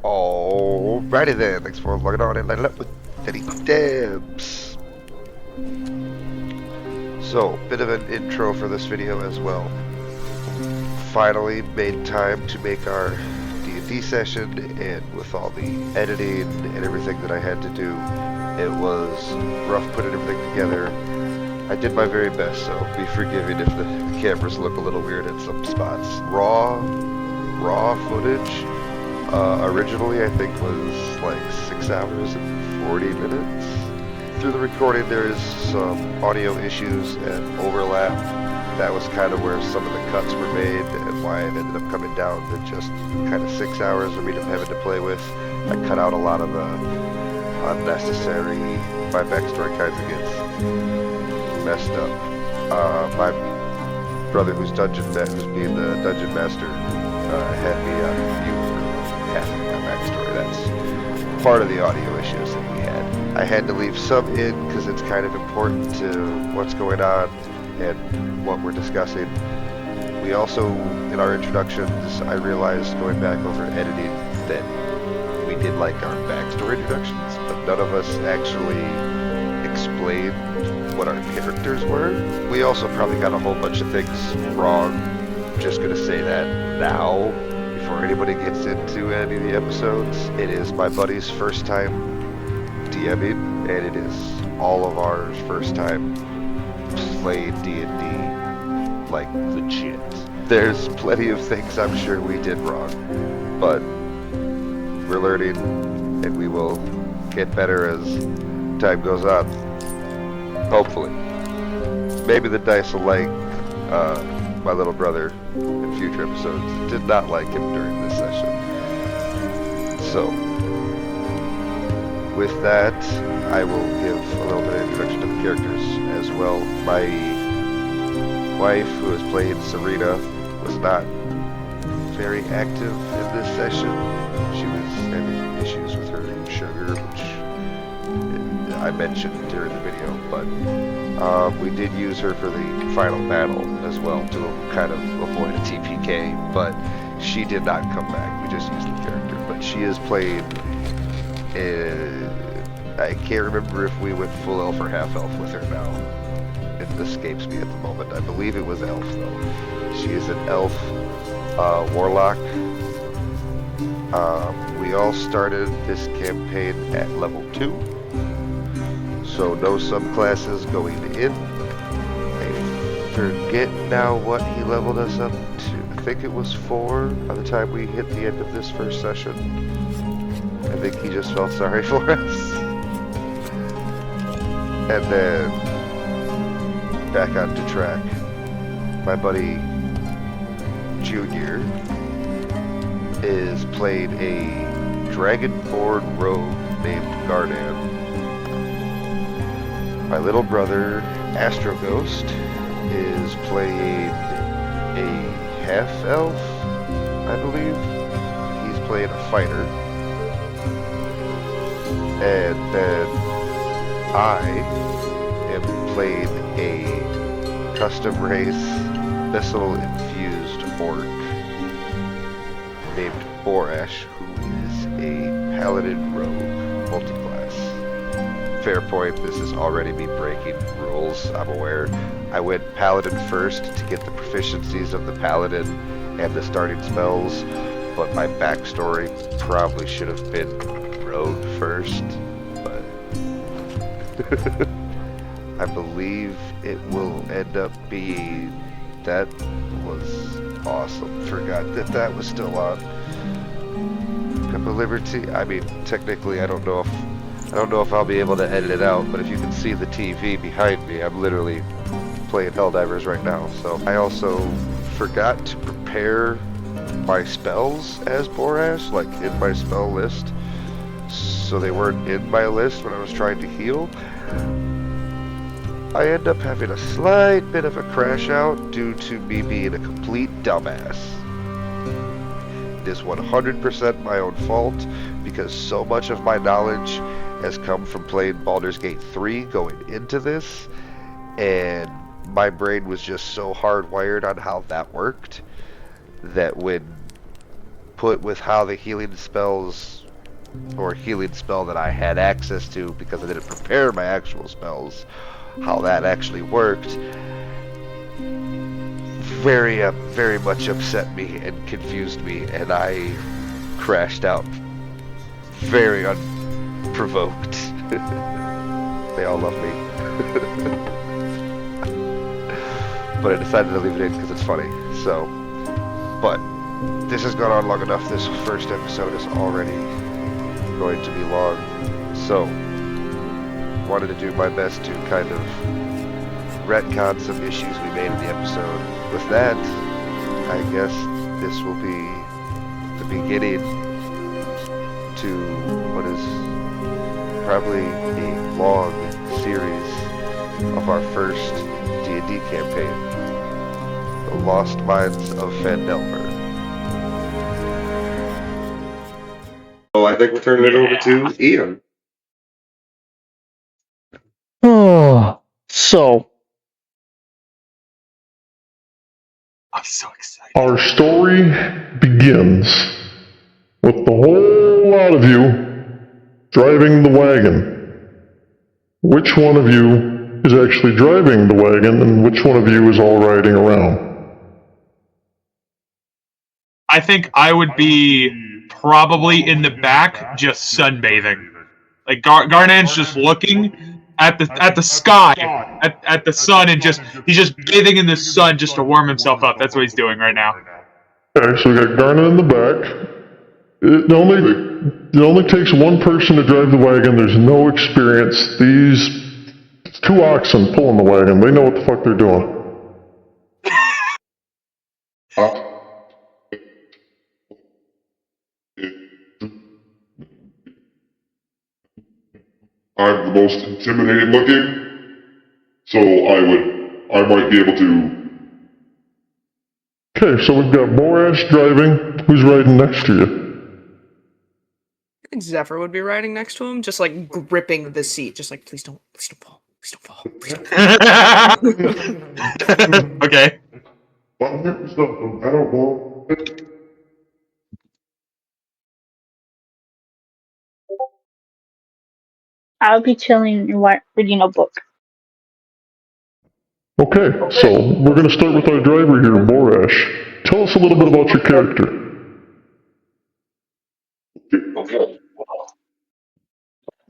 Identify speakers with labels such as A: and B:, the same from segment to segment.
A: Alrighty then, thanks for logging on and lining up with Teddy Debs. So, bit of an intro for this video as well. Finally made time to make our D&D session, and with all the editing and everything that I had to do, it was rough putting everything together. I did my very best, so be forgiving if the cameras look a little weird in some spots. Raw footage. Originally, I think was like 6 hours and 40 minutes. Through the recording, there is some audio issues and overlap. That was kind of where some of the cuts were made and why it ended up coming down to just kind of 6 hours of me having to play with. I cut out a lot of the unnecessary, my backstory kind of gets messed up. My brother, who's being the dungeon master, had me view half of my backstory. That's part of the audio issues that we had. I had to leave some in because it's kind of important to what's going on and what we're discussing. We also, in our introductions, I realized going back over editing that we did like our backstory introductions, but none of us actually explained what our characters were. We also probably got a whole bunch of things wrong. I'm just gonna say that now, before anybody gets into any of the episodes. It is my buddy's first time DMing, and it is all of our first time playing D&D, like legit. There's plenty of things I'm sure we did wrong, but we're learning, and we will get better as time goes on. Hopefully. Maybe the dice will like my little brother in future episodes. Did not like him during this session. So, with that, I will give a little bit of introduction to the characters as well. My wife, who is playing Serena, was not very active in this session. She was having issues with her sugar, which I mentioned during the video, but we did use her for the final battle as well to kind of avoid a TPK, but she did not come back. We just used the character, but she is playing. I can't remember if we went full elf or half elf with her now. It escapes me at the moment. I believe it was elf though. She is an elf warlock. We all started this campaign at level 2. So no subclasses going in. I forget now what he leveled us up to. I think it was 4 by the time we hit the end of this first session. I think he just felt sorry for us. And then back onto track. My buddy Junior is playing a dragonborn rogue named Gardan. My little brother, Astro Ghost, is playing a half-elf, I believe. He's playing a fighter. And then I am playing a custom-race, missile-infused orc named Borash, who is a paladin rogue multiclass. Fair point, this is already me breaking rules, I'm aware. I went paladin first to get the proficiencies of the paladin and the starting spells, but my backstory probably should have been rogue first, but I believe it will end up being. That was awesome. Forgot that was still on. Cup of Liberty. I mean, technically, I don't know if I'll be able to edit it out, but if you can see the TV behind me, I'm literally playing Helldivers right now. So I also forgot to prepare my spells as Borash, like in my spell list, so they weren't in my list when I was trying to heal. I end up having a slight bit of a crash out due to me being a complete dumbass. It is 100% my own fault because so much of my knowledge has come from playing Baldur's Gate 3 going into this, and my brain was just so hardwired on how that worked that when put with how the healing spells or healing spell that I had access to because I didn't prepare my actual spells, how that actually worked, very much upset me and confused me, and I crashed out very unprovoked. They all love me. But I decided to leave it in because it's funny. So, but this has gone on long enough. This first episode is already going to be long. So, wanted to do my best to kind of retcon some issues we made in the episode. With that, I guess this will be the beginning to what is probably a long series of our first D&D campaign, The Lost Mines of Phandelver. So I think we're turning it over to Ian.
B: Oh, so
C: I'm so excited.
D: Our story begins with the whole lot of you driving the wagon. Which one of you is actually driving the wagon, and which one of you is all riding around?
C: I think I would be probably in the back, just sunbathing. Like Garnan's just looking at the sky, at the sun, and he's just bathing in the sun just to warm himself up. That's what he's doing right now.
D: Okay, so we got Garnet in the back. It only takes one person to drive the wagon. There's no experience. These two oxen pulling the wagon. They know what the fuck they're doing. I'm the most intimidating looking, so I might be able to. Okay, so we've got Borash driving. Who's riding next to you?
E: I think Zephyr would be riding next to him, just like gripping the seat, just like please don't fall, please don't fall, please don't fall.
C: Okay.
D: I don't know.
F: I'll be chilling and reading a book.
D: Okay, so we're going to start with our driver here, Borash. Tell us a little bit about your character.
G: Okay.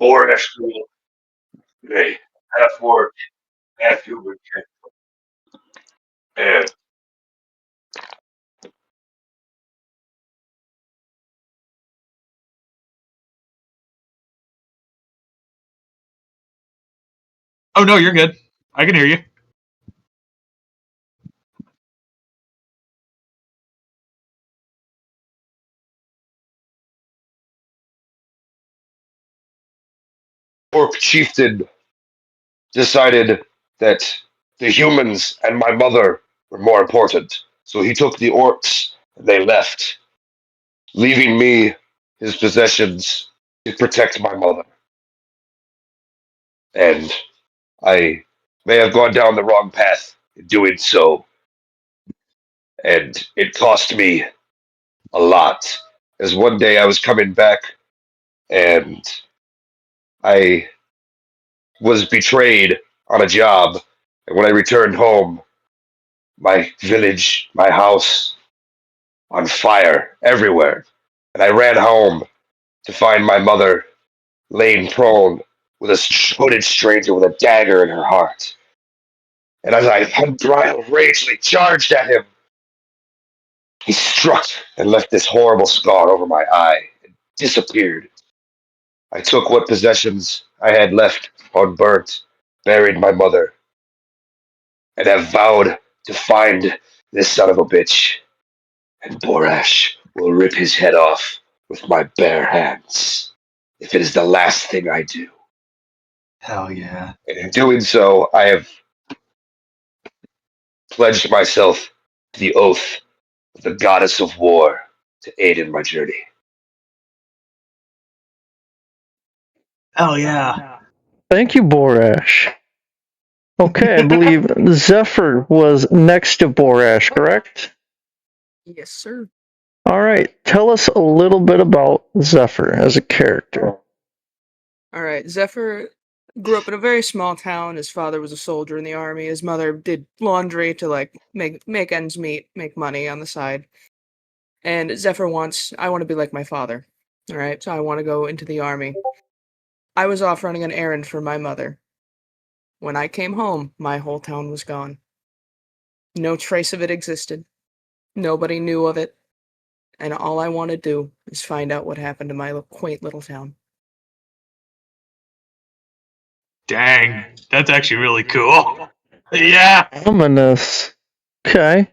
G: Borash, a half-orc, half-human character. And
C: Oh no, you're good. I can hear you.
G: Orc chieftain decided that the humans and my mother were more important. So he took the orcs and they left, leaving me his possessions to protect my mother. And I may have gone down the wrong path in doing so. And it cost me a lot. As one day I was coming back and I was betrayed on a job. And when I returned home, my village, my house, on fire everywhere. And I ran home to find my mother laying prone with a hooded stranger with a dagger in her heart. And as I ragely charged at him, he struck and left this horrible scar over my eye and disappeared. I took what possessions I had left unburnt, buried my mother, and have vowed to find this son of a bitch. And Borash will rip his head off with my bare hands, if it is the last thing I do.
C: Hell yeah.
G: And in doing so, I have pledged myself to the oath of the goddess of war to aid in my journey.
C: Hell yeah.
B: thank you, Borash. Okay, I believe Zephyr was next to Borash, correct?
E: Yes, sir.
B: All right, tell us a little bit about Zephyr as a character.
E: All right, Zephyr grew up in a very small town. His father was a soldier in the army. His mother did laundry to like make ends meet, make money on the side. And Zephyr wants, I want to be like my father. All right, so I want to go into the army. I was off running an errand for my mother. When I came home, my whole town was gone. No trace of it existed. Nobody knew of it. And all I want to do is find out what happened to my quaint little town.
C: Dang, that's actually really cool. Yeah.
B: Ominous. Okay.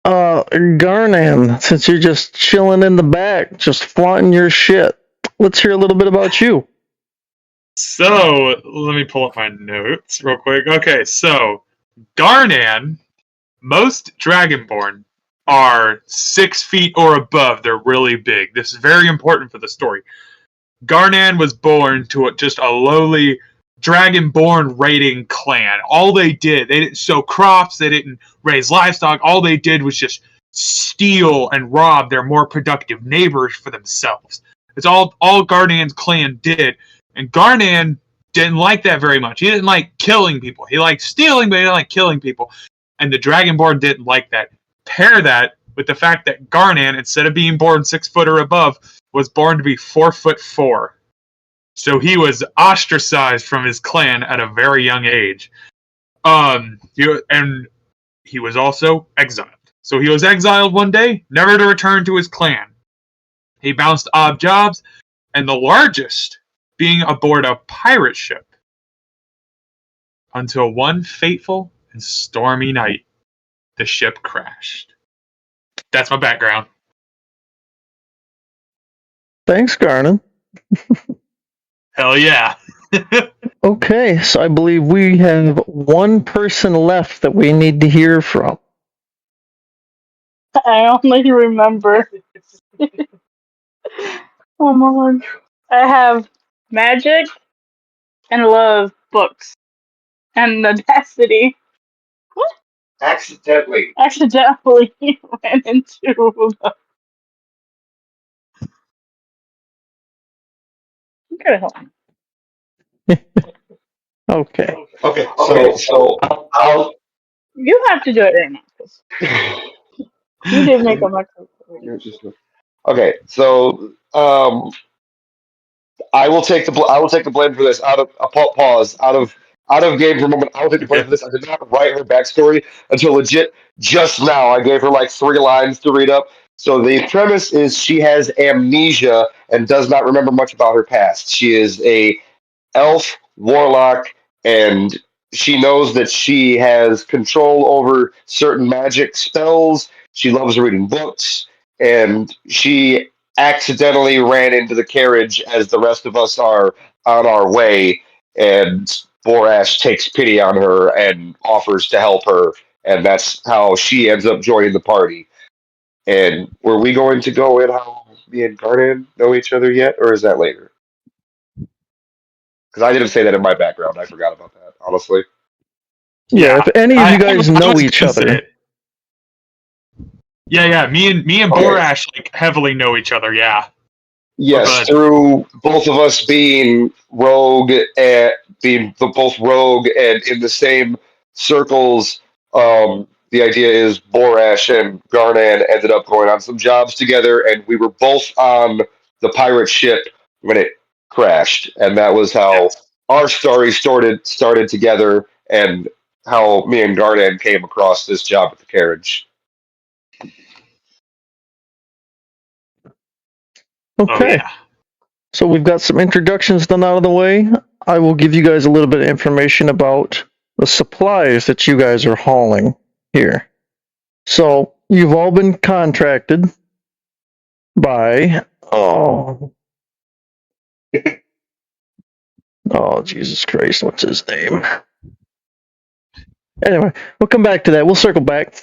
B: Garnan, since you're just chilling in the back, just flaunting your shit, let's hear a little bit about you.
C: So let me pull up my notes real quick. Okay, so Garnan, most Dragonborn are 6 feet or above. They're really big. This is very important for the story. Garnan was born to just a lowly Dragonborn raiding clan. All they didn't sow crops, they didn't raise livestock. All they did was just steal and rob their more productive neighbors for themselves. It's all Garnan's clan did. And Garnan didn't like that very much. He didn't like killing people. He liked stealing, but he didn't like killing people. And the Dragonborn didn't like that. Pair that with the fact that Garnan, instead of being born 6 foot or above, was born to be 4'4". So he was ostracized from his clan at a very young age. And he was also exiled. So he was exiled one day, never to return to his clan. He bounced odd jobs, and the largest being aboard a pirate ship. Until one fateful and stormy night, the ship crashed. That's my background.
B: Thanks, Garnan.
C: Hell yeah.
B: Okay, so I believe we have one person left that we need to hear from.
F: I only remember. Oh my lord. I have magic and love books and audacity.
G: Accidentally.
F: Accidentally ran into the. Okay, hold on.
B: Okay.
G: Okay, so I'll.
F: You have to do it right now. 'Cause you did make a microphone.
G: Okay, so I will take the blame for this. Out of a pause, out of game for a moment. I will take the blame for this. I did not write her backstory until legit just now. I gave her like 3 lines to read up. So the premise is she has amnesia and does not remember much about her past. She is a elf warlock, and she knows that she has control over certain magic spells. She loves reading books, and she accidentally ran into the carriage as the rest of us are on our way. And Borash takes pity on her and offers to help her, and that's how she ends up joining the party. And were we going to go in how me and Garden know each other yet, or is that later? Because I didn't say that in my background. I forgot about that, honestly.
B: Yeah, if any of you guys
C: I
B: know
C: was
B: each
C: gonna say
B: other.
C: it. Yeah. Me and
G: Okay.
C: Borash like heavily know each other. Yeah.
G: Yes,
C: But
G: through both of us being rogue and both rogue and in the same circles. The idea is Borash and Garnan ended up going on some jobs together, and we were both on the pirate ship when it crashed, and that was how our story started together, and how me and Garnan came across this job at the carriage.
B: Okay.
C: yeah.
B: So we've got some introductions done out of the way. I will give you guys a little bit of information about the supplies that you guys are hauling here. So you've all been contracted by Jesus Christ, what's his name? Anyway, we'll come back to that. We'll circle back.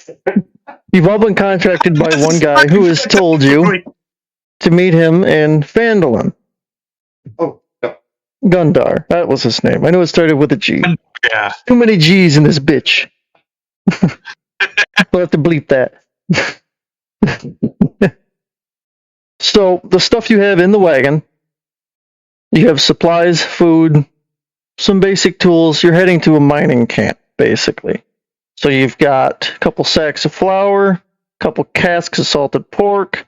B: You've all been contracted by one guy who has told you to meet him in Phandelver.
G: Oh, no.
B: Gundar, that was his name. I knew it started with a G.
C: Yeah.
B: Too many G's in this bitch. We'll have to bleep that. So the stuff you have in the wagon, you have supplies, food, some basic tools. You're heading to a mining camp, basically. So you've got a couple sacks of flour, a couple casks of salted pork,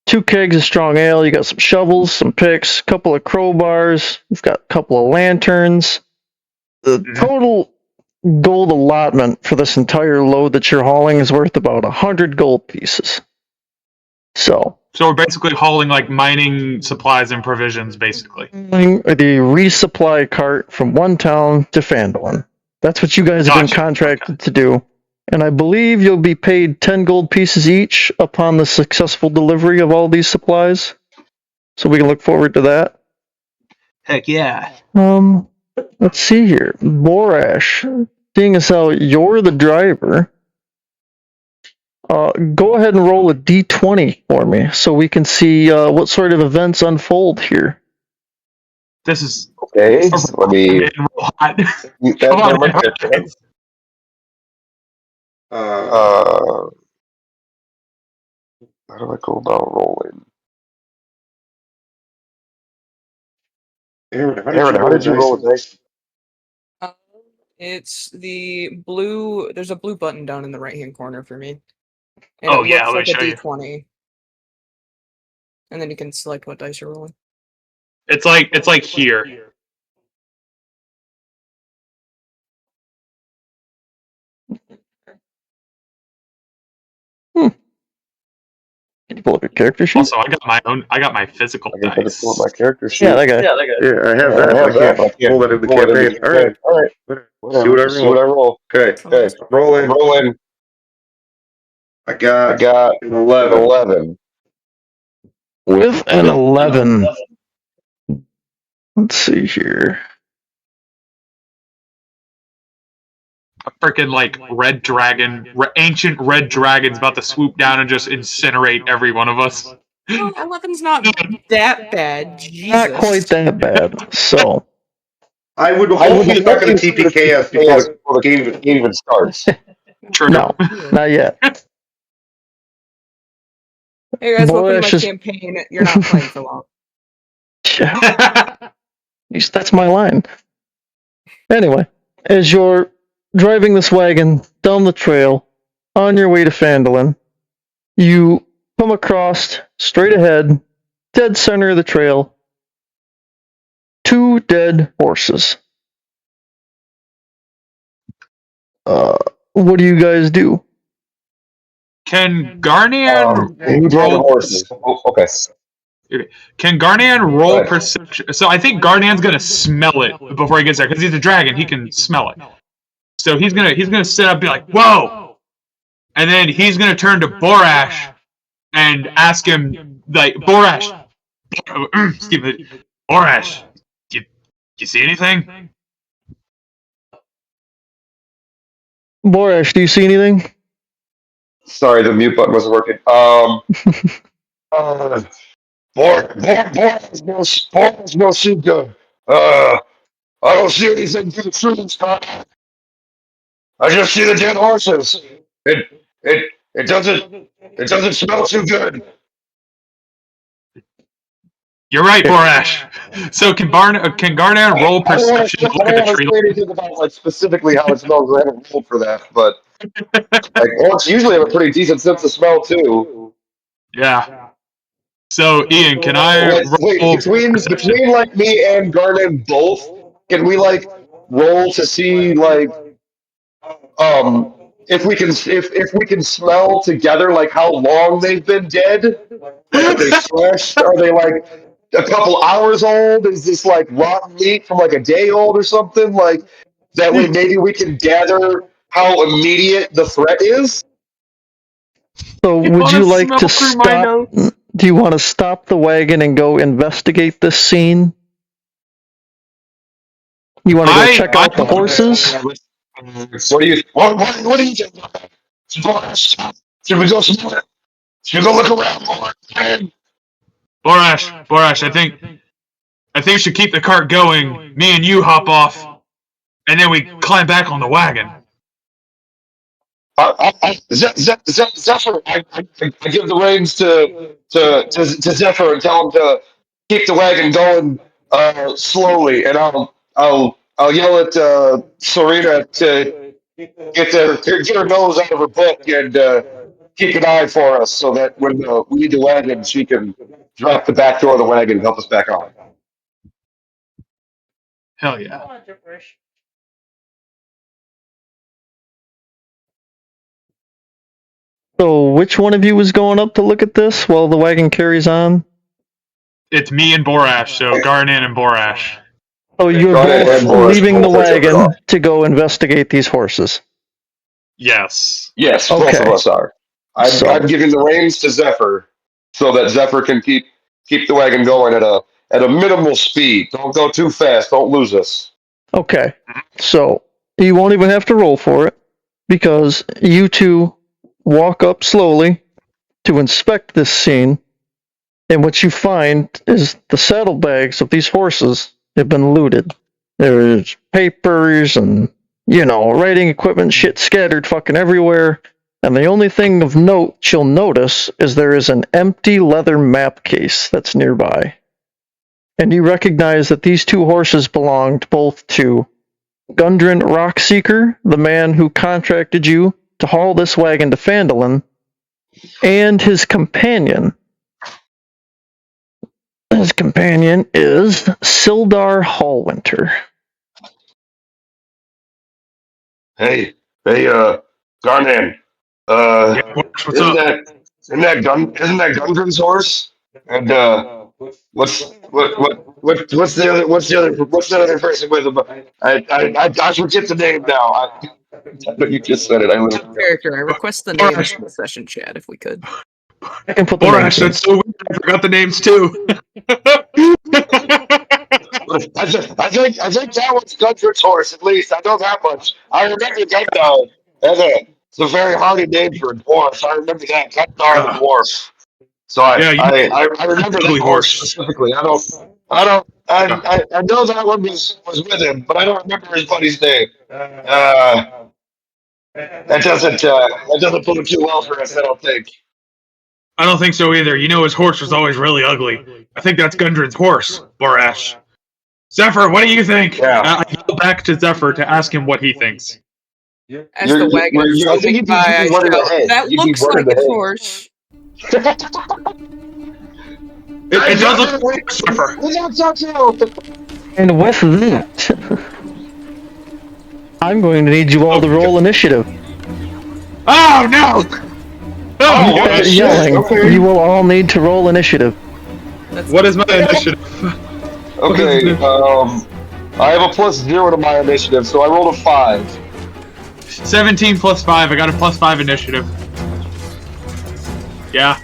B: 2 kegs of strong ale. You got some shovels, some picks, a couple of crowbars. You've got a couple of lanterns. The total gold allotment for this entire load that you're hauling is worth about 100 gold pieces. So
C: we're basically hauling like mining supplies and provisions, basically.
B: The resupply cart from one town to Phandelver. That's what you guys have been contracted to do. And I believe you'll be paid 10 gold pieces each upon the successful delivery of all these supplies. So we can look forward to that.
C: Heck yeah.
B: Let's see here. Borash, seeing as how you're the driver, go ahead and roll a d20 for me so we can see what sort of events unfold here.
C: This is
G: okay. Let me.
C: Come on,
G: my character. How do I go about rolling? Aaron, how did you roll a dice?
E: It's the blue. There's a blue button down in the right-hand corner for me. And
C: Oh,
E: it
C: yeah,
E: looks
C: let me
E: like a
C: show you.
E: d20. And then you can select what dice you're rolling.
C: It's like here.
B: Can you pull up your character sheet?
C: Also, I got my physical dice.
G: Pull up my character sheet.
B: Yeah, that guy.
A: Yeah, I have that. I can't pull that in the campaign. All right. See what I roll. Okay. Rolling. I got an 11.
B: With an 11. Let's see here.
C: A freaking like red dragon, ancient red dragon's about to swoop down and just incinerate every one of us.
E: Oh, 11's not that bad. Jesus.
B: Not quite that bad. So
A: I would hope he's not going to TPK us before the game
G: even starts.
C: True.
B: No, not yet.
E: Hey guys, welcome to my
B: Borash is-
E: campaign. You're not playing for long.
B: That's my line. Anyway, as you're driving this wagon down the trail on your way to Phandelver, you come across, straight ahead, dead center of the trail, 2 dead horses. What do you guys do?
C: Can Garnian
G: roll horses? Oh, okay.
C: Can Garnian roll perception? So I think Garnian's gonna smell it before he gets there because he's a dragon. He can smell it. So he's gonna sit up and be like, "Whoa!" And then he's gonna turn to Borash and ask him like, "Borash, excuse me, Borash, you see anything?"
B: Borash, do you see anything?
G: Sorry, the mute button wasn't working. Borash, no see good. I don't see anything through the trees. I just see the dead horses. It doesn't smell too good.
C: You're right, Borash. So can Garnian roll perception? Look at the tree.
G: I don't say anything about like specifically how it smells. I haven't rolled for that, but like orcs usually have a pretty decent sense of smell too.
C: Yeah. So Ian, can I roll
G: between like me and Garnet both? Can we like roll to see like if we can smell together like how long they've been dead? Like are they fresh? Are they like a couple hours old? Is this like rotten meat from like a day old or something? Like that way maybe we can gather how immediate the threat is.
B: So would you like to stop? Do you want to stop the wagon and go investigate this scene? You want to go check out the horses?
G: What do you think? Should we go somewhere? Should we go look around more?
C: Borash, I think we should keep the cart going. Me and you hop off, and then we climb back on the wagon.
G: Zephyr, I give the reins to Zephyr and tell him to keep the wagon going slowly, and I'll yell at Serena to get her nose out of her book and keep an eye for us, so that when we need the wagon, she can drop the back door of the wagon and help us back on.
C: Hell yeah.
B: So, which one of you is going up to look at this while the wagon carries on?
C: It's me and Borash, so Garnan and Borash.
B: Oh, you're
G: Garnet
B: both
G: and Boris
B: leaving the
G: both are jumping
B: wagon
G: off.
B: to go investigate these horses.
C: Yes.
G: Yes, both
B: Okay.
G: of us are.
B: So-
G: I'm giving the reins to Zephyr so that Zephyr can keep the wagon going at a minimal speed. Don't go too fast. Don't lose us.
B: Okay. So, you won't even have to roll for it because you two walk up slowly to inspect this scene, and what you find is the saddlebags of these horses have been looted. There's papers and, writing equipment, shit scattered fucking everywhere. And the only thing of note you'll notice is there is an empty leather map case that's nearby. And you recognize that these two horses belonged both to Gundren Rockseeker, the man who contracted you to haul this wagon to Phandelver, and his companion. His companion is Sildar Hallwinter.
G: Hey, Garnan.
C: What's up?
G: Isn't that Gundren's horse? And what's the other person with him? I forget the name now. You just said it. I literally forgot.
E: Character, I request the names in the session chat if we could.
B: I can put the
C: Borash,
B: names in.
C: that's so weird. I forgot the names too.
G: I think that was Gundren's horse, at least. I know that much. I remember Gundar. It's a very hardy name for a dwarf. I remember that. Gundar the dwarf. So I remember that horse specifically. I know that one was with him, but I don't remember his buddy's name. That doesn't put him too well for us, I don't think.
C: I don't think so either. His horse was always really ugly. I think that's Gundren's horse, Borash. Zephyr, what do you think?
G: Yeah.
C: I go back to Zephyr to ask him what he thinks.
E: As the wagon is
G: I think
E: zooming by, I
G: running
E: shout,
G: ahead.
E: that
G: You'd be
E: looks
G: running
E: like a
G: ahead.
E: horse.
C: It does look like Zephyr.
B: And with that, I'm going to need you all to roll initiative.
C: Oh no! Oh,
B: After
C: gosh.
B: yelling,
G: okay.
B: you will all need to roll initiative.
C: What is my initiative?
G: Okay, I have a +0 to my initiative, so I rolled a 5.
C: 17 plus 5. I got a +5 initiative. Yeah.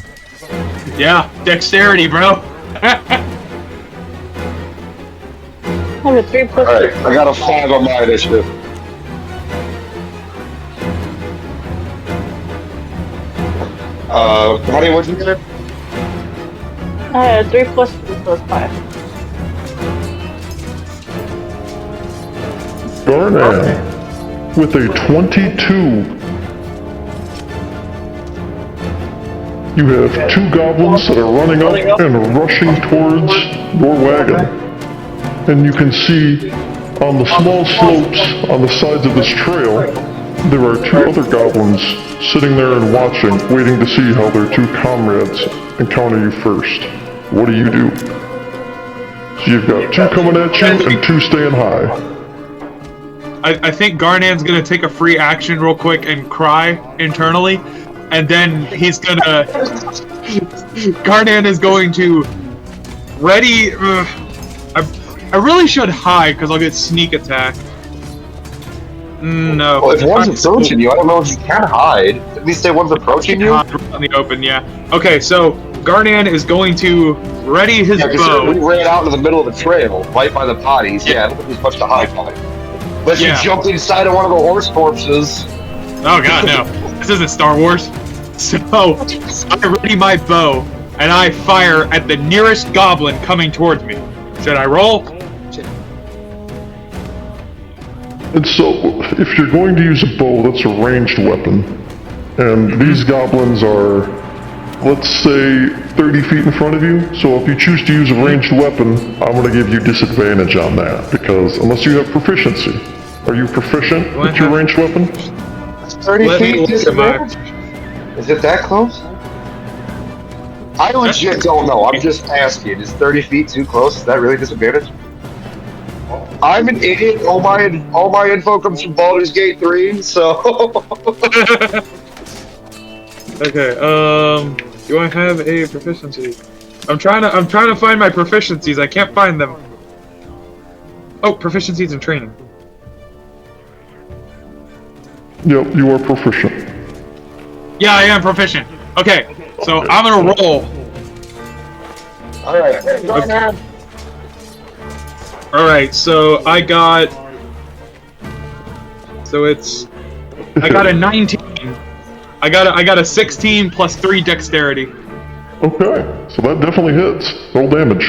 C: Yeah. Dexterity, bro.
F: I have a 3 plus
G: Alright, I got a 5 on my initiative. Honey, what'd you get?
F: I had a 3 plus 2 plus 5.
D: Garnan with a 22. You have two goblins that are running up and rushing towards your wagon. And you can see on the small slopes on the sides of this trail, there are two other goblins sitting there and watching, waiting to see how their two comrades encounter you first. What do you do? So you've got two coming at you and two staying high.
C: I think Garnan's gonna take a free action real quick and cry internally, and then he's gonna. Garnan is going to ready. I really should hide because I'll get sneak attack. No.
G: Well, if one's approaching you, I don't know if you can hide. At least say one's approaching you.
C: Hide in the open, yeah. Okay, so Garnan is going to ready his bow.
G: We ran out into the middle of the trail, right by the potties. Yeah, I don't think there's much to hide behind. Unless you jumped inside of one of the horse corpses.
C: Oh god, no. This isn't Star Wars. So, I ready my bow, and I fire at the nearest goblin coming towards me. Should I roll?
D: And so, if you're going to use a bow, that's a ranged weapon. And these goblins are, let's say, 30 feet in front of you. So if you choose to use a ranged weapon, I'm going to give you disadvantage on that, because unless you have proficiency. Are you proficient with your ranged weapon?
G: 30
C: Let me
G: feet
C: look at my-
G: disadvantage? Is it that close? I legit don't know. I'm just asking. Is 30 feet too close? Is that really disadvantage? I'm an idiot. All my info comes from Baldur's Gate 3, so.
C: Okay, do I have a proficiency? I'm trying to find my proficiencies. I can't find them. Oh, proficiencies and training.
D: Yep, you are proficient.
C: Yeah, I am proficient. Okay, so I'm gonna roll.
G: Alright, go ahead.
C: Alright, so I got... So it's... I got a 19. I got a 16 plus 3 dexterity.
D: Okay, so that definitely hits. Roll damage.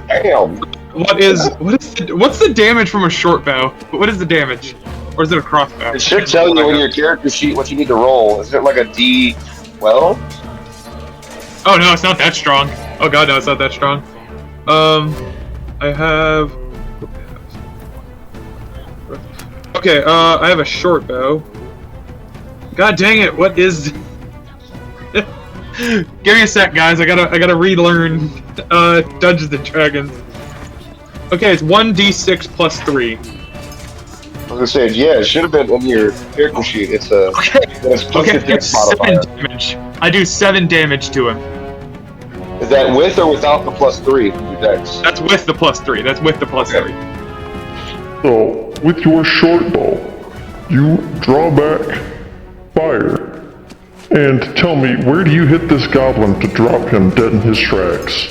G: Damn.
C: What's the damage from a short bow? What is the damage? Or is it a crossbow?
G: It should tell you on your character sheet what you need to roll. Is it like a D12?
C: Oh no, it's not that strong. Oh god, no, it's not that strong. I have... Okay, I have a short bow. God dang it, what is... Give me a sec, guys, I gotta relearn, Dungeons and Dragons. Okay, it's 1d6 plus 3.
G: I was gonna say, yeah, it should have been in your character sheet. It's a...
C: Okay,
G: It's plus
C: okay,
G: your dex
C: it's
G: modifier.
C: 7 damage. I do 7 damage to him.
G: Is that with or without the plus 3 from your dex?
C: That's with the plus 3, that's with the plus 3.
D: So, with your short bow, you draw back, fire, and tell me, where do you hit this goblin to drop him dead in his tracks?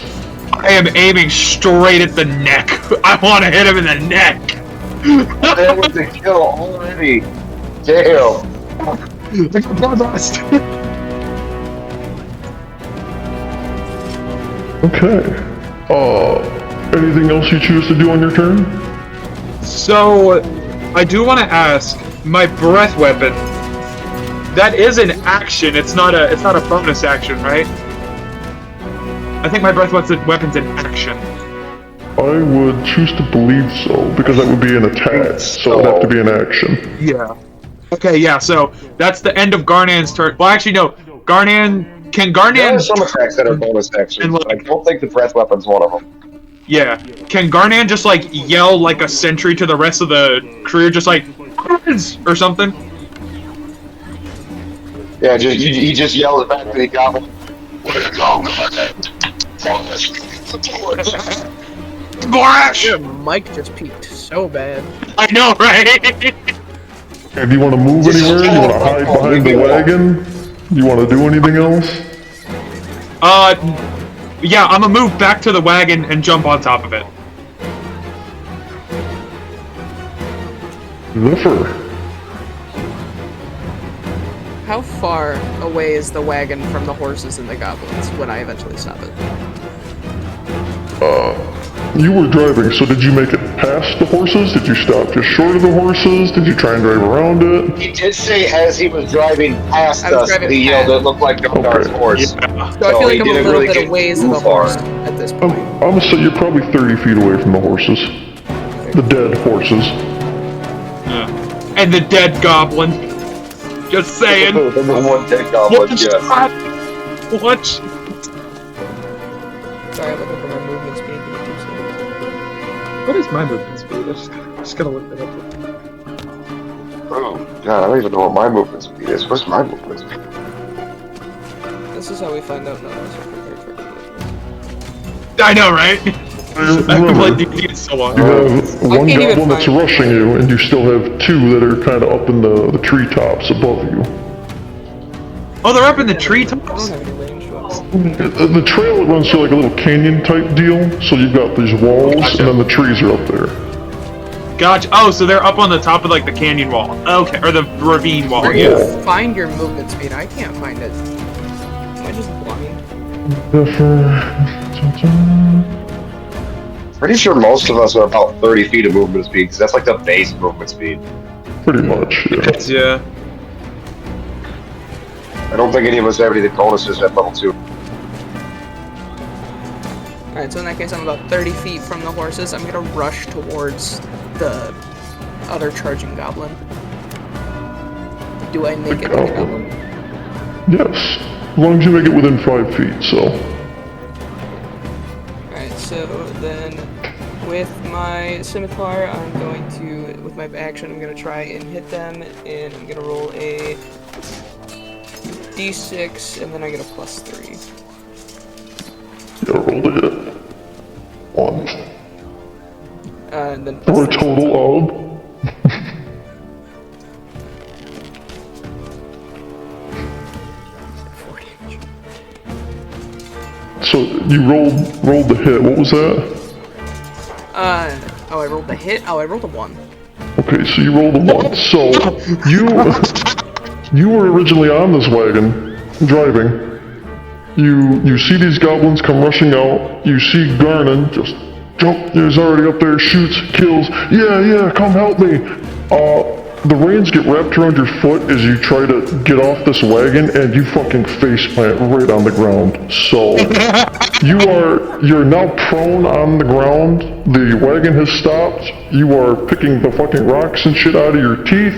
C: I am aiming straight at the neck. I want to hit him in the neck.
G: That was a kill already. Damn.
D: Okay. Anything else you choose to do on your turn?
C: So, I do want to ask, my breath weapon. That is an action. It's not a bonus action, right? I think my breath weapon's an action.
D: I would choose to believe so, because that would be an attack, so it'd have to be an action.
C: Yeah. Okay, yeah. So that's the end of Garnan's turn. Well, actually, no. Can
G: There are
C: Garnan?
G: some attacks that are bonus actions,
C: And look-
G: but I don't think the breath weapon's one of them.
C: Yeah. Can Garnan just like yell like a sentry to the rest of the crew, just like or something?
G: Yeah, he just yells back to the goblin.
C: Gorash!
E: Your mic just peaked so bad.
C: I know, right?
D: And do you want to move anywhere? Do you want to hide behind the wagon? You want to do anything else?
C: Yeah, I'm gonna move back to the wagon and jump on top of it.
D: Zephyr.
E: How far away is the wagon from the horses and the goblins when I eventually stop it?
D: You were driving, so did you make it past the horses? Did you stop just short of the horses? Did you try and drive around it?
G: He did say as he was driving past
E: I was
G: us,
E: driving
G: he yelled
E: past.
G: it looked like Gundar's horse.
C: Yeah.
E: So I feel like
G: he
E: I'm a
G: didn't
E: little
G: really
E: bit
G: get
E: of ways
G: too
E: of the
G: far.
E: horse at this
D: I'm
E: point.
D: gonna say you're probably 30 feet away from the horses. The dead horses.
C: Yeah. And the dead goblin. Just saying.
G: The one dead goblin,
C: Watch
G: yes.
C: that. Watch.
E: Sorry, I'm looking for my movement speed. Give me 2 seconds.
C: What is my movement speed? I just gotta look that up.
G: Oh, God, I don't even know what my movement speed is. What's my movement speed?
E: This is how we find out none of us are prepared for this.
C: I know, right? I've
D: Remember,
C: played D&D so long.
D: you have one
E: can't even
D: goblin that's
E: find-
D: rushing you, and you still have 2 that are kind of up in the treetops above you.
C: Oh, they're up in the
E: I
C: treetops?
E: don't have any ranged ones.
D: The trail it runs through like a little canyon type deal, so you've got these walls,
C: Gotcha.
D: and then the trees are up there.
C: Gotcha. Oh, so they're up on the top of like the canyon wall. Okay, or the ravine wall.
E: Where
C: Yeah.
E: you find your movement speed? I can't find it. Am I just blind?
D: Zephyr.
G: Pretty sure most of us are about 30 feet of movement speed, because that's like the base movement speed.
D: Pretty much, yeah.
C: Yeah.
G: I don't think any of us have any bonuses at level 2.
E: Alright, so in that case, I'm about 30 feet from the horses. I'm gonna rush towards the other charging goblin. Do I make it to the goblin?
D: Yes, as long as you make it within 5 feet, so.
E: Alright, so then with my scimitar, I'm going to, with my action, I'm gonna try and hit them, and I'm gonna roll a d6, and then I get a +3.
D: Yeah, roll to hit. 1.
E: And then
D: For a
E: +3.
D: total of. So you rolled the hit. What was that?
E: Oh, I rolled the hit? Oh, I rolled a 1.
D: Okay, so you rolled a 1. So you were originally on this wagon, driving. You see these goblins come rushing out. You see Garnon just jump. He's already up there, shoots, kills. Yeah, come help me. The reins get wrapped around your foot as you try to get off this wagon, and you fucking faceplant right on the ground. So you're now prone on the ground. The wagon has stopped. You are picking the fucking rocks and shit out of your teeth,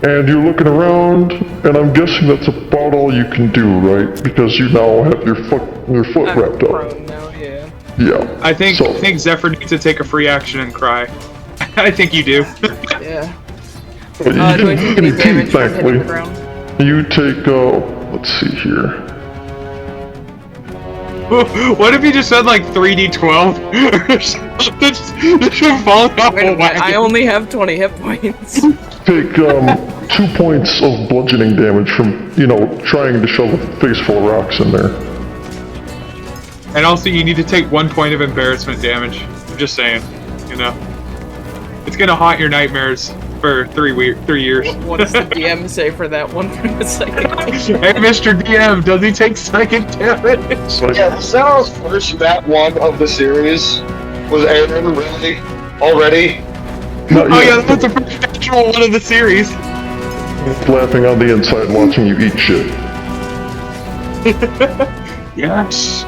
D: and you're looking around. And I'm guessing that's about all you can do, right? Because you now have your foot wrapped up.
E: Prone now, yeah.
D: Yeah.
C: I think Zephyr needs to take a free action and cry. I think you do.
E: Yeah.
D: But you
E: Do I
D: didn't
E: take
D: get
E: any
D: any
E: damage
D: teeth,
E: from hitting
D: thankfully.
E: the ground?
D: You take, let's see here.
C: What if you just said like 3d12 or something? Just falling off
E: Wait a
C: a
E: minute,
C: wagon.
E: I only have 20 hit points.
D: Take 2 points of bludgeoning damage from, trying to shove a face full of rocks in there.
C: And also, you need to take 1 point of embarrassment damage. I'm just saying, It's gonna haunt your nightmares for 3 years.
E: What does the DM say for that one for the second?
C: Hey, Mr. DM, does he take psychic damage?
G: Yeah, was that our first Nat 1 of the series? Was Aaron really? Already?
D: Not
C: Oh
D: yet.
C: yeah, that's the first natural one of the series.
D: Laughing on the inside watching you eat shit.
C: Yes.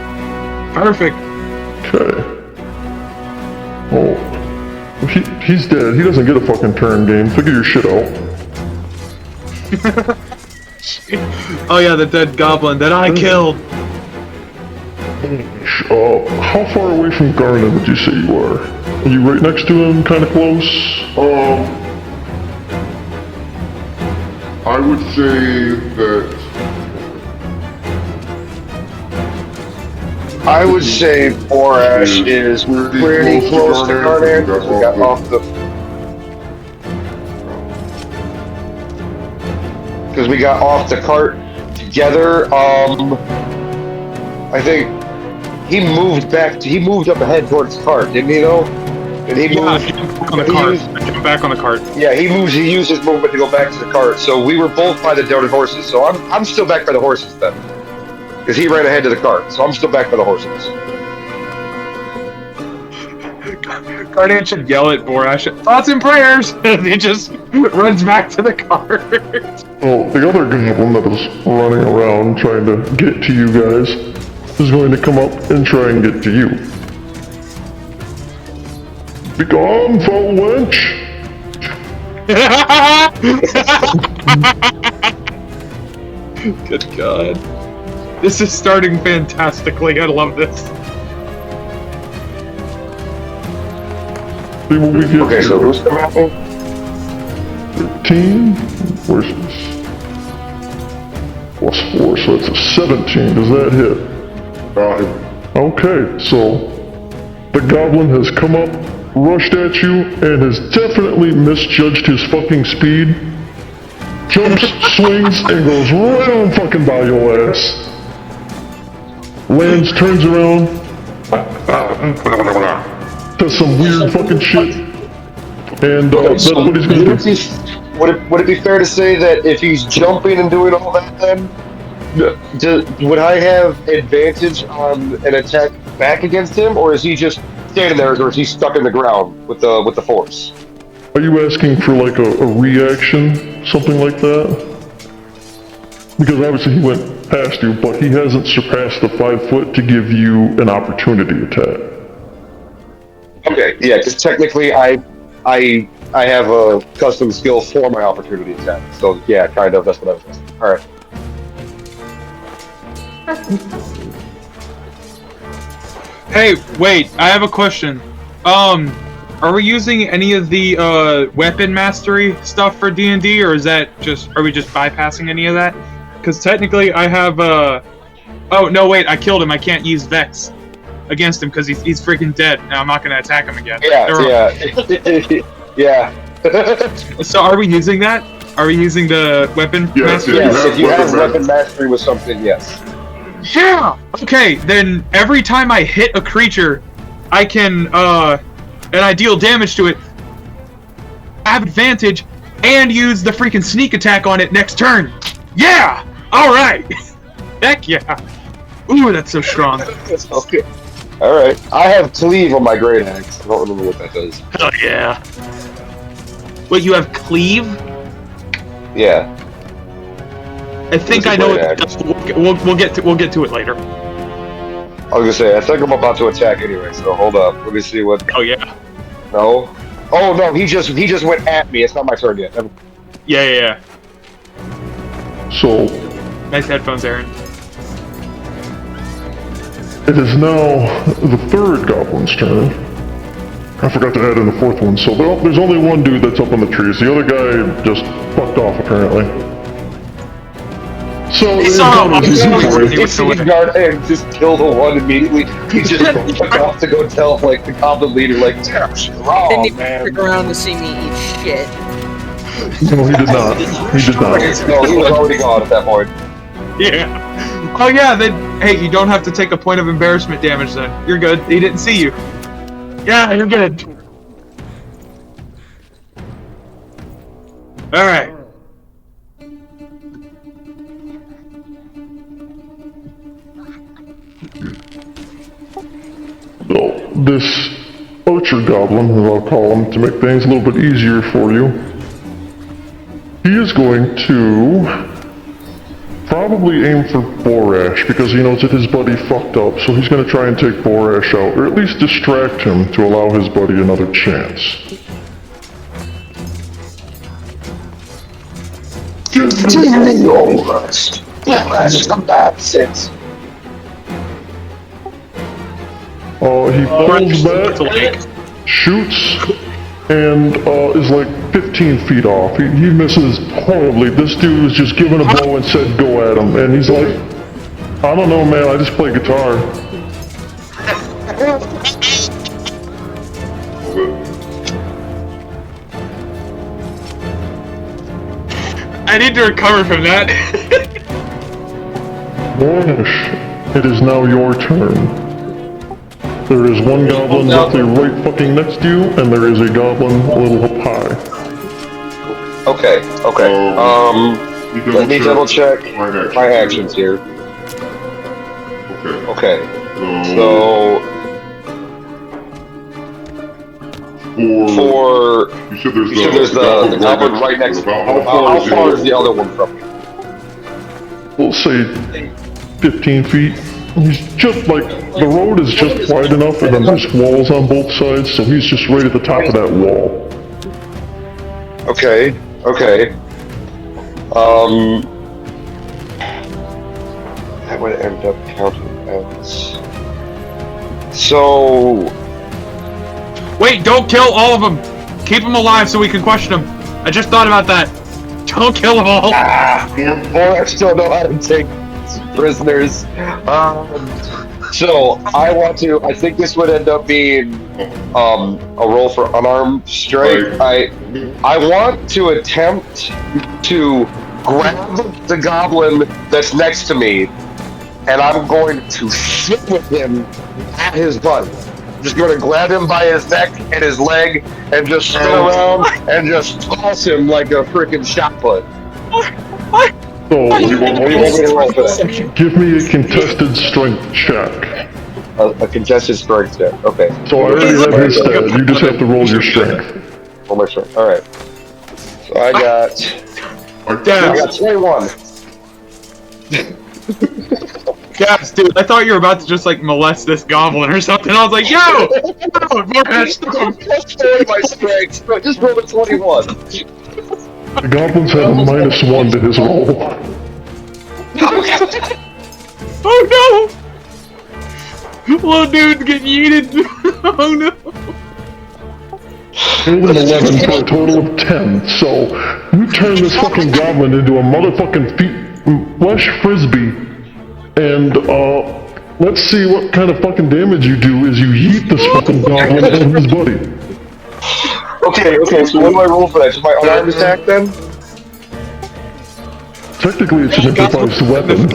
C: Perfect.
D: Okay. Oh. He's dead. He doesn't get a fucking turn, game. Figure your shit out.
C: Oh yeah, the dead goblin that I killed.
D: How far away from Garnet would you say you are? Are you right next to him, kind of close?
H: I would say that
G: Borash is pretty close to Garnet. We got off the... Because we got off the cart together, I think he moved up ahead towards the cart, didn't he though? And he moved
C: on the cart. Jump back on the cart.
G: Yeah, he used his movement to go back to the cart, so we were both by the doted horses, so I'm still back by the horses then. Because he ran ahead to the cart, so I'm still back by the horses.
C: Guardian should yell at Borash, thoughts and prayers! And he just runs back to the cart.
D: Well, the other goblin that is running around trying to get to you guys is going to come up and try and get to you. Be gone, foul wench!
C: Good God. This is starting fantastically. I love this.
D: See what we get
G: Okay, so
D: here.
G: who's coming at me?
D: 13 versus +4, so that's a 17. Does that hit? Okay, so the goblin has come up, rushed at you, and has definitely misjudged his fucking speed. Jumps, swings, and goes right on fucking by your ass. Lands, turns around, does some weird fucking shit, and that's what he's gonna do.
G: Would it be fair to say that if he's jumping and doing all that then, would I have advantage on an attack back against him, or is he just standing there, or is he stuck in the ground with the force?
D: Are you asking for like a reaction, something like that? Because obviously he went past you, but he hasn't surpassed the 5 foot to give you an opportunity attack.
G: Okay, yeah, because technically I have a custom skill for my opportunity attack. So yeah, kind of. That's what I was asking. All right.
C: Hey, wait, I have a question. Are we using any of the weapon mastery stuff for D&D, or is that are we just bypassing any of that? Because technically I have oh no, wait, I killed him. I can't use Vex against him because he's freaking dead, and I'm not gonna attack him again.
G: Yeah. Yeah.
C: So are we using that? Are we using the weapon mastery?
G: Yes, if you have weapon mastery with something, yes.
C: Yeah! Okay, then every time I hit a creature, I can, and I deal damage to it, have advantage, and use the freaking sneak attack on it next turn. Yeah! Alright! Heck yeah! Ooh, that's so strong.
G: Okay. Alright. I have cleave on my great axe. I don't remember what that does.
C: Hell yeah. Wait, you have cleave?
G: Yeah.
C: I think I know what it does. We'll get to it later.
G: I was gonna say, I think I'm about to attack anyway, so hold up. Let me see what...
C: Oh yeah.
G: No? Oh no, he just went at me. It's not my turn yet.
C: Yeah.
D: So,
C: Nice headphones, Aaron.
D: it is now the 3rd goblin's turn. I forgot to add in the 4th one, so there's only one dude that's up on the trees. The other guy just fucked off, apparently. So,
C: He saw him.
D: is
G: and just kill the one immediately. He just took off to go tell like the goblin leader, like,
E: Didn't even stick around to see me eat shit.
D: No, he did not. He did not.
G: No, he was already gone at that point.
C: Yeah. Oh yeah, then, hey, you don't have to take a point of embarrassment damage then. You're good. He didn't see you. Yeah, you're good. Alright.
D: So, this archer goblin, as I'll call him, to make things a little bit easier for you, he is going to probably aim for Borash, because he knows that his buddy fucked up, so he's going to try and take Borash out, or at least distract him to allow his buddy another chance. He pulls back, shoots, and is like 15 feet off. He misses horribly. This dude was just given a bow and said go at him, and he's like, I don't know, man, I just play guitar.
C: I need to recover from that.
D: Warnish, it is now your turn. There is one goblin roughly right fucking next to you, and there is a goblin a little up high.
G: Okay. Let me double check my actions here. Okay. So for you said there's the goblin right next to me. How far is the other one from me?
D: We'll say 15 feet. He's just like, the road is just wide enough and then there's walls on both sides, so he's just right at the top of that wall.
G: Okay. That would end up counting as... So...
C: Wait, don't kill all of them! Keep them alive so we can question them. I just thought about that. Don't kill them all!
G: Or I still know how to take prisoners. So I think this would end up being a roll for unarmed strike. I want to attempt to grab the goblin that's next to me, and I'm going to sit with him at his butt. I'm just going to grab him by his neck and his leg and just spin around and just toss him like a freaking shot put.
D: So, give me a contested strength check.
G: a contested strength check. Okay.
D: So I already have his stat. You just have to roll your strength.
G: Roll my strength. All right. So I got 21.
C: Gas, dude, I thought you were about to just like molest this goblin or something. I was like, yo, more hash stuff.
G: My strength. Just roll a 21.
D: The goblins have a -1 to his roll.
C: Oh no! Little dude's getting yeeted. Oh no!
D: Rolled an 11 for a total of 10. So you turn this fucking goblin into a motherfucking flesh frisbee, and let's see what kind of fucking damage you do as you yeet this fucking goblin out of his body.
G: Okay, so what do I roll for that? Just my unarmed attack then?
D: Technically, it's an improvised weapon.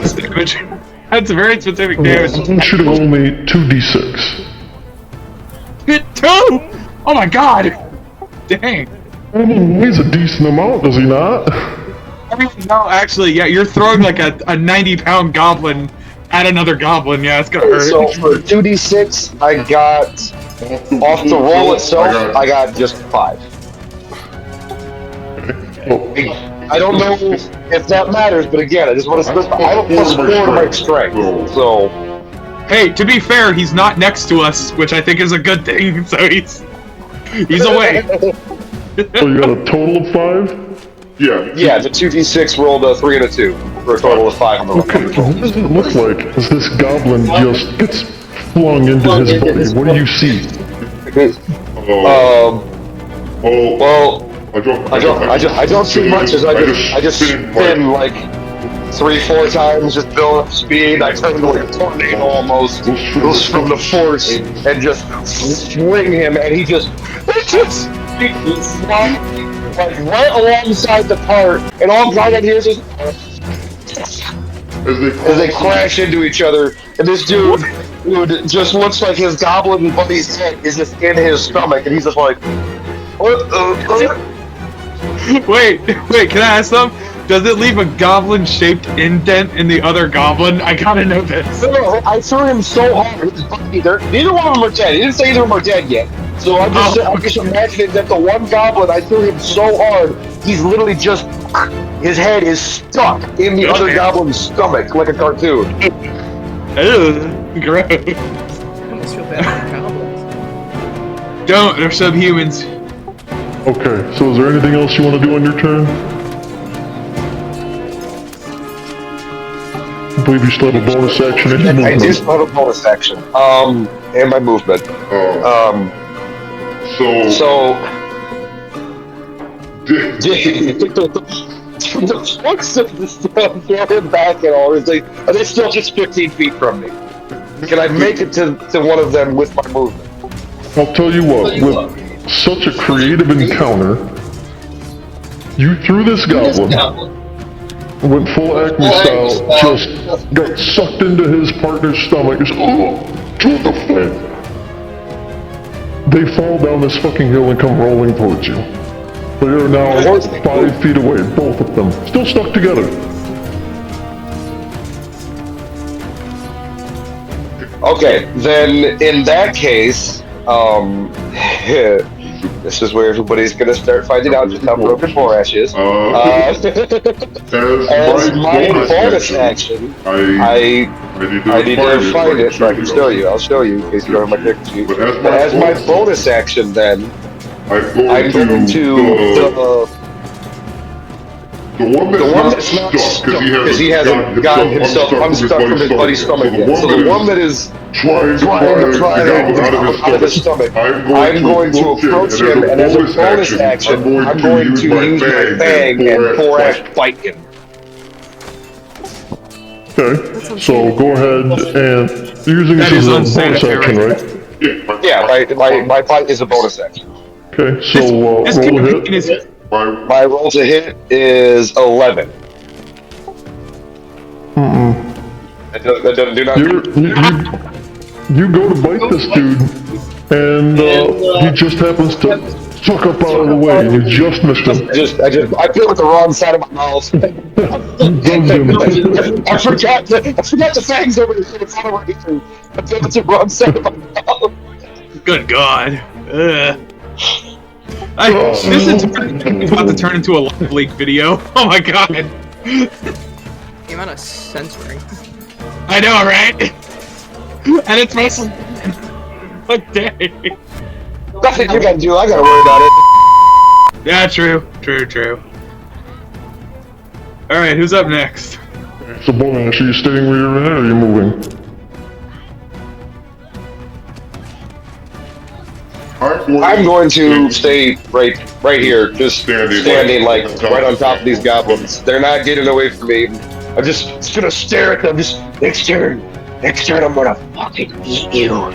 C: That's a very specific damage.
D: It should have only 2d6.
C: Hit 2! Oh my god! Dang.
D: Well, he weighs a decent amount, does he not?
C: No, actually, yeah, you're throwing like a 90-pound goblin at another goblin. Yeah, it's gonna hurt.
G: So for 2d6, I got, off the roll itself, I got just 5. I don't know if that matters, but again, I just want to specify, I have a +4 to my strength, so...
C: Hey, to be fair, he's not next to us, which I think is a good thing, so he's away.
D: So you got a total of 5?
G: Yeah, the 2d6 rolled a 3 and a 2, for a total of 5 on the roll.
D: Okay, what does it look like as this goblin just gets flung into his body? What do you see?
G: Well, I don't see much as I just spin like 3-4 times, just build up speed. I turn into like a tornado almost, goes from the force and just swing him, and he just like right alongside the cart, and all I hear is as they crash into each other, and this dude just looks like his goblin buddy's head is just in his stomach, and he's just like, what the?
C: Wait, can I ask them? Does it leave a goblin-shaped indent in the other goblin? I gotta know this.
G: No, I threw him so hard with his buddy. Neither one of them are dead. He didn't say either of them are dead yet. So I'm just imagining that the one goblin, I threw him so hard, he's literally just, his head is stuck in the other goblin's stomach like a cartoon.
C: Ugh, gross.
E: I almost feel bad for the goblins.
C: Don't, they're subhumans.
D: Okay, so is there anything else you want to do on your turn? I believe you still have a bonus action in your movement.
G: I do still have a bonus action. And my movement. So the flux of the stuff throw him back and all is like, are they still just 15 feet from me? Can I make it to one of them with my movement?
D: I'll tell you what, with such a creative encounter, you threw this goblin, went full Acme style, just got sucked into his partner's stomach, just, to the fuck? They fall down this fucking hill and come rolling towards you. They are now 5 feet away, both of them, still stuck together.
G: Okay, then in that case, this is where everybody's gonna start finding out just how broken Borash is. As my bonus action, I need to find it so I can show you. I'll show you in case you don't have my character sheet. But as my bonus action, then I'm going to
H: the one that's not stuck
G: because he hasn't gotten himself unstuck from his buddy's stomach yet. So the one that is trying to pry out of his stomach, I'm going to approach him, and as a bonus action, I'm going to use my fang and Borash bite him.
D: Okay, so go ahead and you're using this as a bonus action, right?
G: Yeah, my bite is a bonus action.
D: Okay, so roll a hit.
G: My roll to hit is 11. That doesn't do nothing.
D: You go to bite this dude, and he just happens to stuck up out of the way, and you just missed him.
G: I put it with the wrong side of my mouth. I forgot the fangs over the front of my ear. I put it with the wrong side of my mouth.
C: Good God. This is about to turn into a live leak video. Oh my God.
E: The amount of censoring.
C: I know, right? And it's mostly. Okay.
G: Nothing you gotta do. I gotta worry about it.
C: Yeah, true. All right, who's up next?
D: So, Bonash, are you staying where you're at, or are you moving?
G: I'm going to stay right here, just standing like right on top of these goblins. They're not getting away from me. I'm just gonna stare at them. Just next turn, I'm gonna fucking eat you.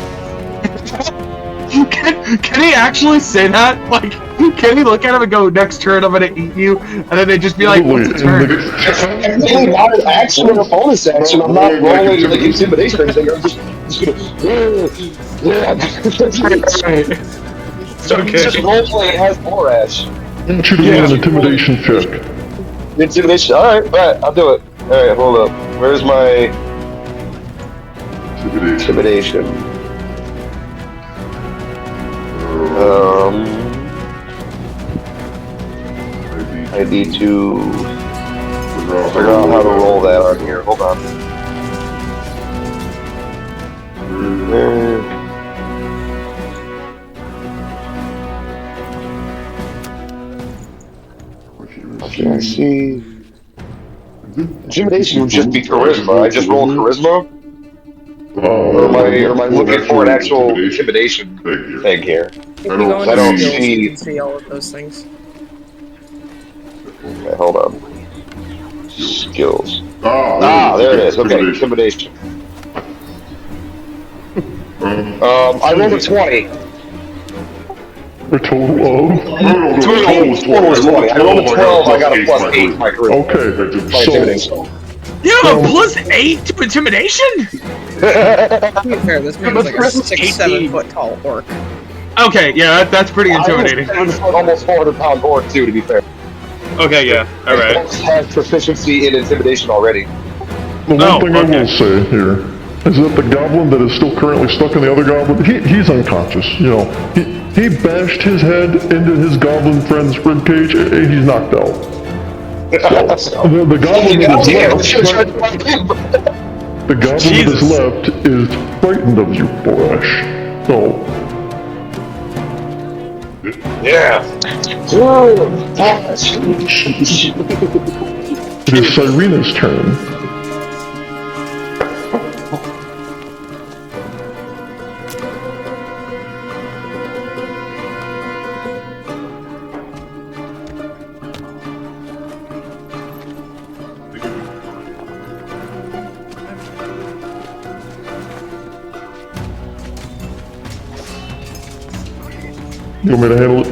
C: Can he actually say that? Like, can he look at him and go, next turn I'm gonna eat you? And then they just be like, what's the turn?
G: It's really not an action or a bonus action. I'm not rolling like intimidation or anything. I'm just gonna. So
C: Okay.
G: just roleplay as Borash.
D: I want you to roll an intimidation check.
G: Intimidation. Alright, I'll do it. Alright, hold up. Where's my intimidation? I need to figure out how to roll that on here. Hold on. Okay, I see. Intimidation would just be charisma. I just roll charisma? Or am I looking for an actual intimidation thing here?
E: If you go
G: I
E: into
G: don't
E: skills,
G: see-
E: you can see all of those things.
G: Okay, hold on. Skills. There it is. Okay, intimidation. I rolled a 20.
D: A total of?
G: Total was 20. I rolled a 12, I got a plus 8 to my charisma.
D: Okay,
G: My
D: so
G: intimidation.
C: You have a +8 to intimidation?
E: To be fair, this man's like a 6-7 foot tall orc.
C: Okay, yeah, that's pretty intimidating.
G: I was almost 400-pound orc too, to be fair.
C: Okay, yeah, alright.
G: I have proficiency in intimidation already.
D: the one thing I will say here is that the goblin that is still currently stuck in the other goblin, he's unconscious. You know, he bashed his head into his goblin friend's ribcage, and he's knocked out. So, the goblin that is left is frightened of you, Borash. So,
G: Yeah.
D: it is Cyrena's turn. You want me to handle it?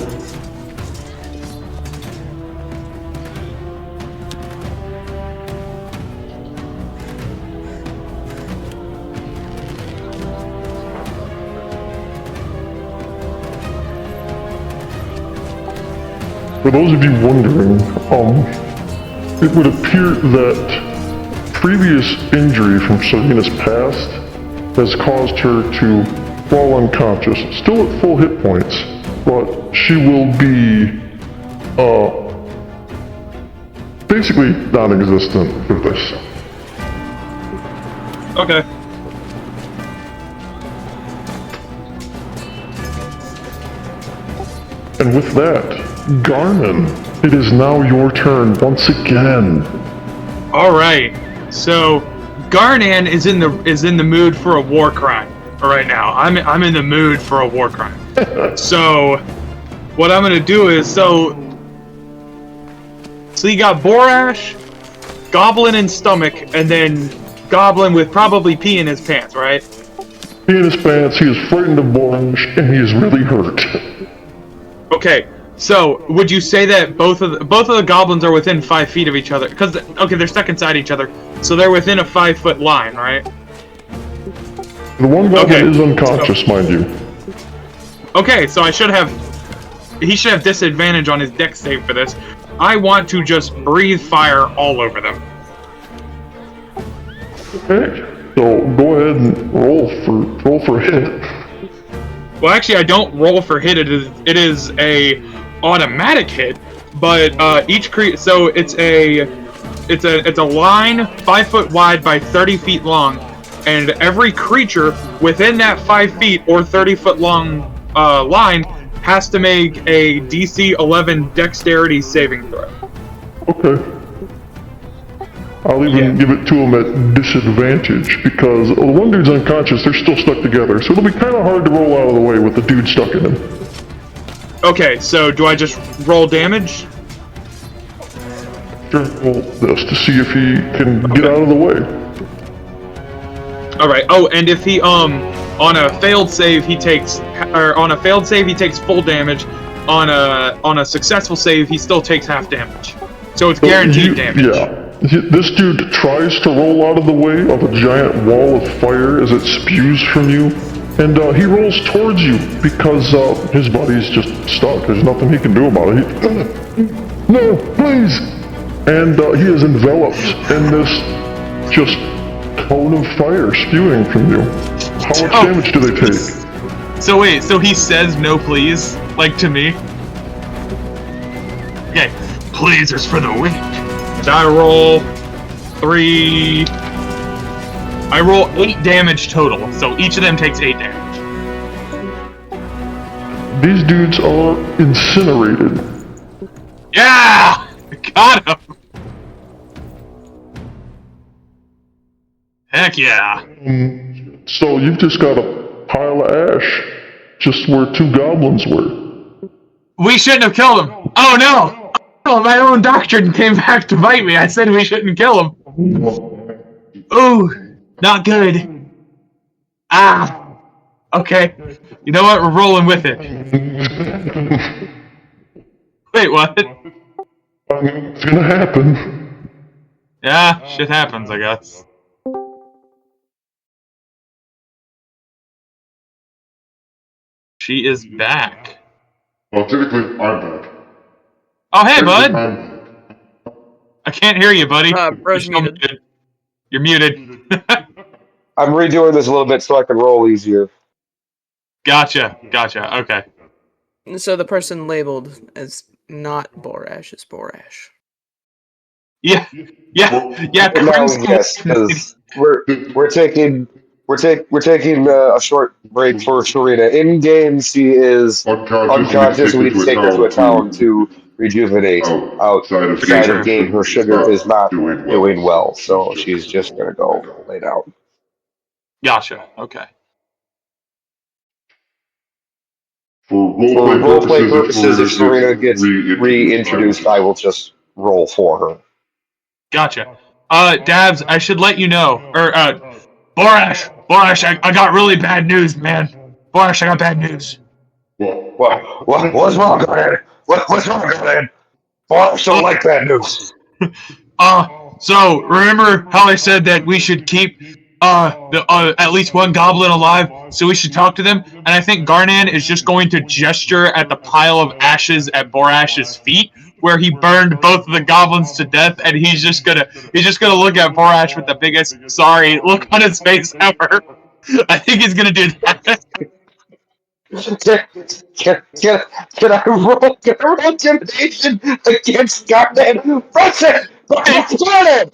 D: For those of you wondering, it would appear that previous injury from Serena's past has caused her to fall unconscious, still at full hit points, but she will be, basically non-existent for this.
C: Okay.
D: And with that, Garmin, it is now your turn once again.
C: Alright. So Garnan is in the mood for a war crime right now. I'm in the mood for a war crime. So what I'm gonna do is so you got Borash, Goblin in stomach, and then Goblin with probably pee in his pants, right?
D: Pee in his pants, he is frightened of Borash, and he is really hurt.
C: Okay, so would you say that both of the goblins are within 5 feet of each other? Because okay, they're stuck inside each other, so they're within a 5-foot line, right?
D: The one goblin is unconscious, mind you.
C: Okay, so I should have he should have disadvantage on his dex save for this. I want to just breathe fire all over them.
D: Okay. So go ahead and roll for hit.
C: Well, actually, I don't roll for hit. It is a automatic hit, but each creature. So it's a line 5 foot wide by 30 feet long, and every creature within that 5 feet or 30 foot long line has to make a DC 11 Dexterity saving throw.
D: Okay. I'll even give it to him at disadvantage because the one dude's unconscious, they're still stuck together, so it'll be kind of hard to roll out of the way with the dude stuck in him.
C: Okay, so do I just roll damage?
D: Sure, roll this to see if he can get out of the way.
C: Alright, oh, and if he, on a failed save, he takes full damage. On a successful save, he still takes half damage. So it's guaranteed damage.
D: Yeah. This dude tries to roll out of the way of a giant wall of fire as it spews from you, and he rolls towards you because his body's just stuck. There's nothing he can do about it. No, please! And he is enveloped in this just cone of fire spewing from you. How much damage do they take?
C: So wait, so he says no please, like to me? Okay, please is for the weak. And I roll 8 damage total, so each of them takes 8 damage.
D: These dudes are incinerated.
C: Yeah! Got him! Heck yeah.
D: So you've just got a pile of ash, just where 2 goblins were.
C: We shouldn't have killed him! Oh no! Oh, my own doctrine came back to bite me. I said we shouldn't kill him. Ooh, not good. Ah. Okay. You know what? We're rolling with it. Wait, what?
D: It's gonna happen.
C: Yeah, shit happens, I guess. She is back.
H: Well, typically, I'm back.
C: Oh, hey, bud.
H: I'm back.
C: I can't hear you, buddy.
E: Bro's
C: You're still
E: muted.
C: You're muted.
G: I'm redoing this a little bit so I can roll easier.
C: Gotcha. Okay.
E: So the person labeled as not Borash is Borash.
C: Yeah.
G: Now, yes, because we're taking a short break for Sharina. In game, she is unconscious. We need to take her to a town to rejuvenate. Outside of game, her sugar is not doing well, so she's just gonna go lay down.
C: Gotcha. Okay.
H: For
G: For roleplay purposes, if Sharina gets reintroduced, I will just roll for her.
C: Gotcha. Dabs, I should let you know. Borash, I got really bad news, man. Borash, I got bad news.
G: What's wrong, Godhead? What's wrong, Godhead? Borash don't like bad news.
C: So remember how I said that we should keep at least one goblin alive, so we should talk to them? And I think Garnan is just going to gesture at the pile of ashes at Borash's feet, where he burned both of the goblins to death, and he's just gonna look at Borash with the biggest sorry look on his face ever. I think he's gonna do that.
G: Can I roll intimidation against Garnan? Russian! Garnan!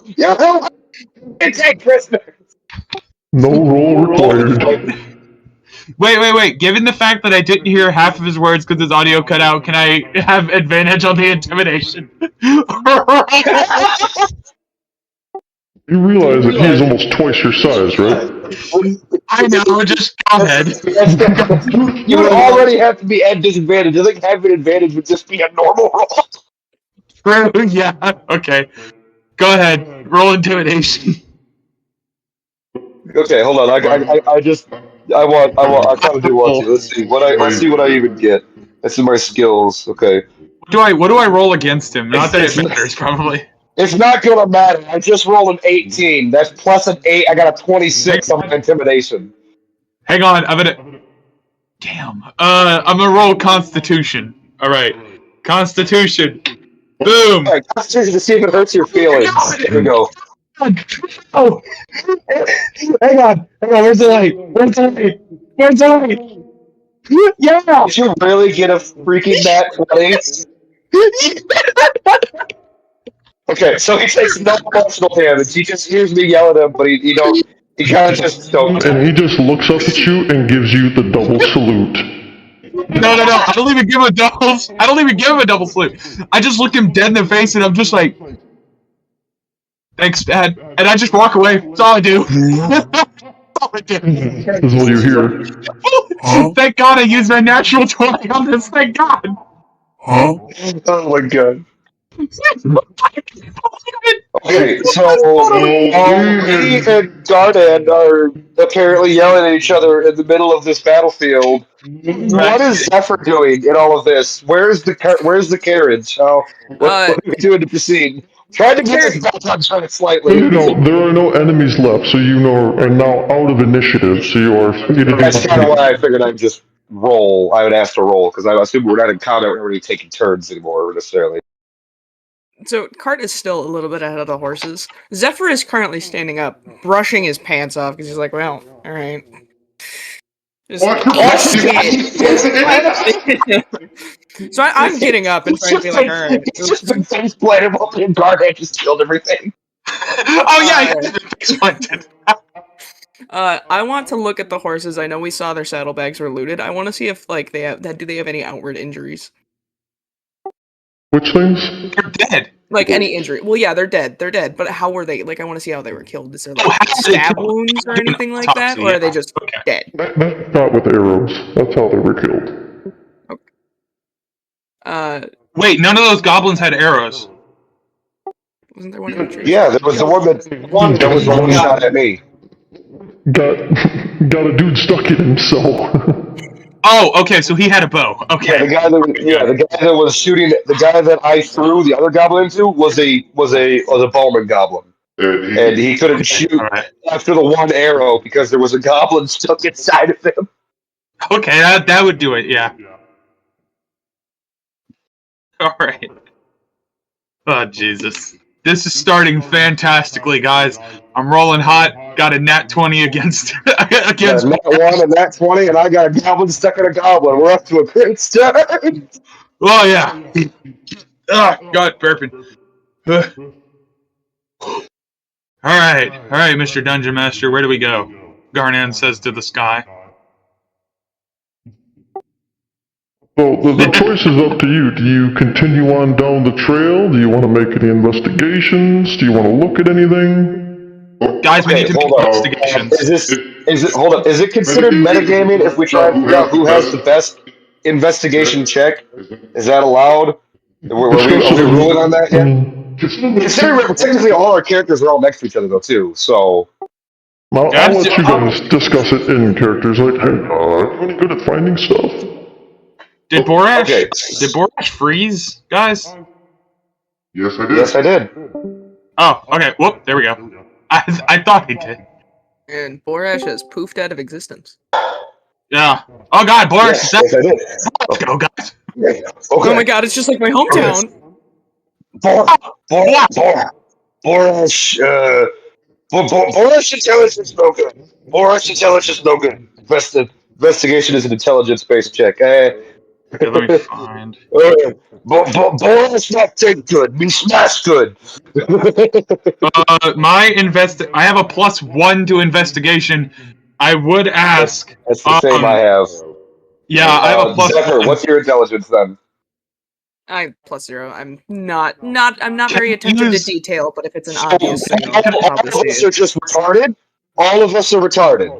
G: You take prisoners!
D: No roll required.
C: Wait. Given the fact that I didn't hear half of his words because his audio cut out, can I have advantage on the intimidation?
D: You realize that he is almost twice your size, right?
C: I know, just go ahead.
G: You would already have to be at disadvantage. I think having advantage would just be a normal roll.
C: True, yeah, okay. Go ahead, roll intimidation.
G: Okay, hold on. I kind of do want to. Let's see what I even get. That's in my skills. Okay.
C: What do I roll against him? Not that it matters, probably.
G: It's not gonna matter. I just rolled an 18. That's plus an 8. I got a 26 on my intimidation.
C: Hang on, I'm gonna roll Constitution. All right. Constitution. Boom.
G: All right, Constitution to see if it hurts your feelings. Here we go.
C: Oh, hang on. Where's the light? Where's the light? Where's the light? Yeah.
G: Did you really get a freaking nat 20? Okay, so he takes no emotional damage. He just hears me yell at him, but he kind of just don't.
D: And he just looks up at you and gives you the double salute.
C: No. I don't even give him a double. I don't even give him a double salute. I just look him dead in the face, and I'm just like, "Thanks, Dad," and I just walk away. That's all I do. That's all I do.
D: This is what you hear.
C: Thank God I used my natural 20 on this. Thank God.
G: Oh my god. Okay, so me and Gardan are apparently yelling at each other in the middle of this battlefield. What is Zephyr doing in all of this? Where's the carriage? What are we doing to proceed? Try to get us back on track slightly.
D: There are no enemies left, so you are now out of initiative, so you are free to do
G: That's kind of why I figured I'd just roll. I would ask to roll, because I assume we're not in combat, we're already taking turns anymore, necessarily.
E: So Cart is still a little bit ahead of the horses. Zephyr is currently standing up, brushing his pants off because he's like, "Well, all right." Just, so I'm getting up and trying to be like, "All right."
G: It's just been face planted while me and Gardan just killed everything.
C: Oh yeah, face planted.
E: I want to look at the horses. I know we saw their saddlebags were looted. I want to see if like do they have any outward injuries?
D: Which things?
C: They're dead.
E: Like any injury? Well, yeah, they're dead. They're dead. But how were they? Like, I want to see how they were killed. Is there like stab wounds or anything like that, or are they just dead?
D: That's not with arrows. That's how they were killed.
E: Okay.
C: Wait, none of those goblins had arrows.
E: Wasn't there one in the tree?
G: Yeah, there was the one that was the one shot at me.
D: Got a dude stuck in him, so.
C: Oh, okay, so he had a bow. Okay.
G: Yeah, the guy that was shooting, the guy that I threw the other goblin into was a bowman goblin, and he couldn't shoot after the one arrow because there was a goblin stuck inside of him.
C: Okay, that would do it. Yeah. All right. Oh Jesus, this is starting fantastically, guys. I'm rolling hot. Got a nat 20 against against.
G: Nat 1 and nat 20, and I got a goblin stuck in a goblin. We're up to a great start.
C: Oh yeah. God, perfect. All right, Mr. Dungeon Master. Where do we go? Garnan says to the sky.
D: So the choice is up to you. Do you continue on down the trail? Do you want to make any investigations? Do you want to look at anything?
C: Guys, we need to make investigations.
G: Is it considered metagaming if we try and figure out who has the best investigation check? Is that allowed? Are we ruling on that yet? Considering technically all our characters are all next to each other though too, so.
D: I'll let you guys discuss it in characters. Like, hey, are you any good at finding stuff?
C: Did Borash freeze, guys?
H: Yes, I did.
G: Yes, I did.
C: Oh, okay. Whoop, there we go. I thought he did.
E: And Borash has poofed out of existence.
C: Yeah. Oh god, Borash is
G: Yes, I did.
C: Let's go, guys.
G: Okay.
E: Oh my god, it's just like my hometown.
G: Borash intelligence is no good. Borash intelligence is no good. Investigation is an intelligence-based check.
C: Okay, let me find.
G: Borash not take good. Me smash good.
C: I have a +1 to investigation. I would ask.
G: That's the same I have.
C: Yeah, I have a +1.
G: Zephyr, what's your intelligence then?
E: I +0. I'm not very attentive to detail, but if it's an obvious thing, I'll
G: All
E: probably
G: of us
E: see
G: are
E: it.
G: just retarded. All of us are retarded.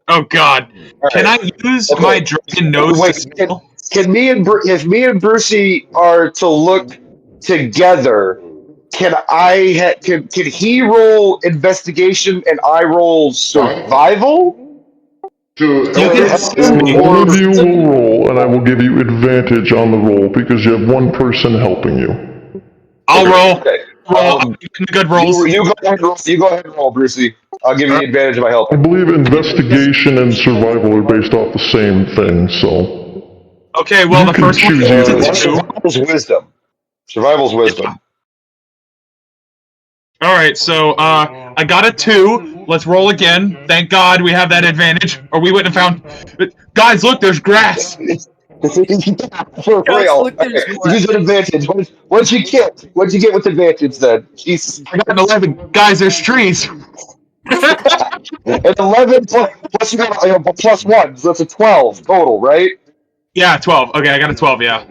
C: Oh god.
G: All
C: Can
G: right.
C: I use my dragon nose
G: Wait,
C: to smell?
G: if me and Brucey are to look together, can he roll investigation and I roll survival?
D: One of you will roll, and I will give you advantage on the roll because you have one person helping you.
C: I'll roll.
G: Okay.
C: Good rolls.
G: You go ahead and roll, Brucey. I'll give you the advantage of my help.
D: I believe investigation and survival are based off the same thing, so.
C: Okay, well,
D: You
C: the
D: can
C: first one
D: choose
C: is
D: either
C: a
D: one.
C: 2.
G: Survival's wisdom. Survival's wisdom.
C: All right, so I got a 2. Let's roll again. Thank God we have that advantage, or we wouldn't have found. Guys, look, there's grass.
G: For
E: Guys,
G: real.
E: look, there's
G: Use an advantage. What'd you get? What'd you get with advantage then? Jesus.
C: I got an 11. Guys, there's trees.
G: And 11 plus you got plus 1, so that's a 12 total, right?
C: Yeah, 12. Okay, I got a 12. Yeah.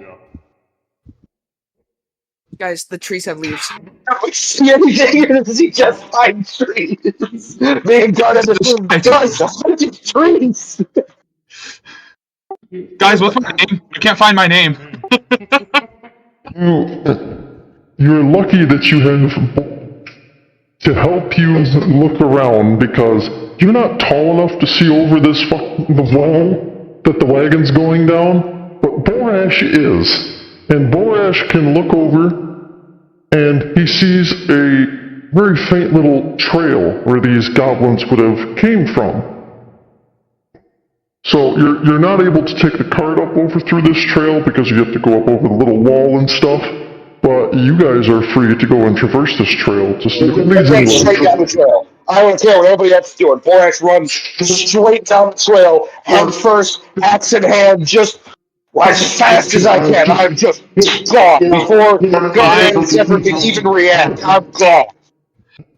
E: Guys, the trees have leaves.
G: Don't see anything. You're gonna see just fine trees. Me and God have guys, 100 trees.
C: Guys, what's my name? I can't find my name.
D: You're lucky that you have to help you look around because you're not tall enough to see over this the wall that the wagon's going down, but Borash is. And Borash can look over and he sees a very faint little trail where these goblins would have came from. So you're not able to take the cart up over through this trail because you have to go up over the little wall and stuff. But you guys are free to go and traverse this trail to see if it leads
G: Okay, straight down
D: anywhere.
G: the trail. I don't care what everybody else is doing. Borax runs straight down the trail, head first, axe in hand, just as fast as I can. I'm just gone before Gunner and Zephyr can even react. I'm gone.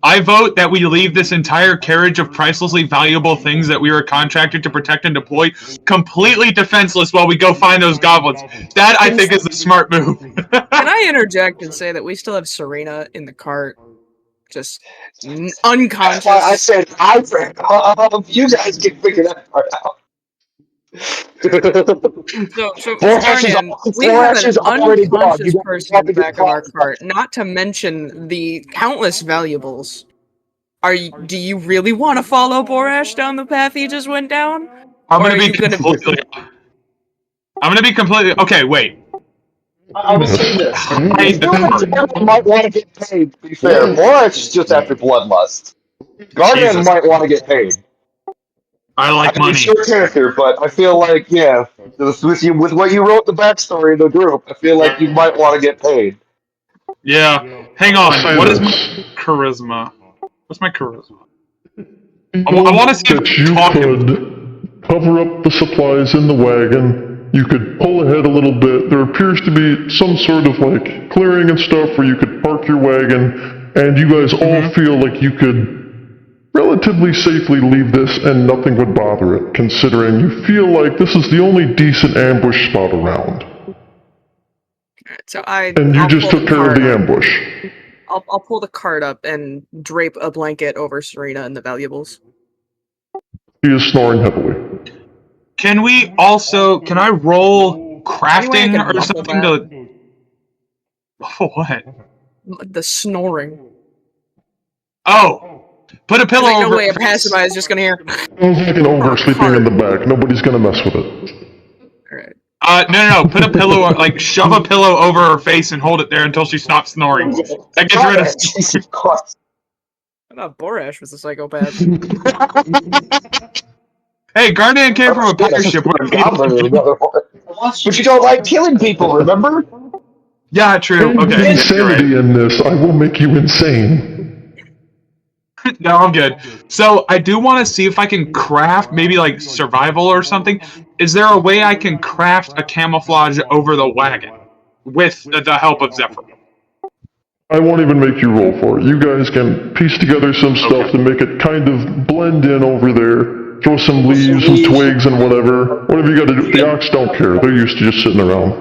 C: I vote that we leave this entire carriage of pricelessly valuable things that we were contracted to protect and deploy completely defenseless while we go find those goblins. That, I think, is the smart move.
E: Can I interject and say that we still have Serena in the cart, just unconscious?
G: I said I ran off. You guys can figure that part out.
E: So Darnian, we have
G: Borash
E: an
G: is already gone.
E: unconscious
G: You
E: person in the back of our
G: caught.
E: cart, not to mention the countless valuables. Do you really want to follow Borash down the path he just went down?
C: I'm gonna be completely. Okay, wait.
I: I will say this.
G: I feel like Gargan might want to get paid, to be fair. Borash is just after bloodlust. Gargan
C: Jesus.
G: might want to get paid.
C: I like
G: I mean,
C: money.
G: it's your character, but I feel like, yeah, with what you wrote in the backstory of the group, I feel like you might want to get paid.
C: Yeah. Hang on. What is my charisma? What's my charisma? I want to see
D: that
C: if
D: you
C: talking.
D: could cover up the supplies in the wagon. You could pull ahead a little bit. There appears to be some sort of like clearing and stuff where you could park your wagon, and you guys all feel like you could relatively safely leave this and nothing would bother it, considering you feel like this is the only decent ambush spot around.
E: So
D: And you just took care of the ambush.
E: I'll pull the cart up and drape a blanket over Serena and the valuables.
D: He is snoring heavily.
C: Can I roll crafting
E: Anyway, I can
C: or something to? Oh, what?
E: The snoring.
C: Oh, put a pillow
E: There's like
C: over.
E: no way a passerby is just gonna hear.
D: Sounds like an ogre sleeping in the back. Nobody's gonna mess with it.
E: Alright.
C: No. Put a pillow, like shove a pillow over her face and hold it there until she stops snoring. That gets rid of.
G: Jesus Christ.
E: I thought Borash was a psychopath.
C: Hey, Gardan came from a pirate ship.
G: But you don't like killing people, remember?
C: Yeah, true. Okay.
D: Insanity in this. I will make you insane.
C: No, I'm good. So I do want to see if I can craft maybe like survival or something. Is there a way I can craft a camouflage over the wagon with the help of Zephyr?
D: I won't even make you roll for it. You guys can piece together some stuff to make it kind of blend in over there. Throw some leaves, some twigs, and whatever. Whatever you gotta do. The ox don't care. They're used to just sitting around.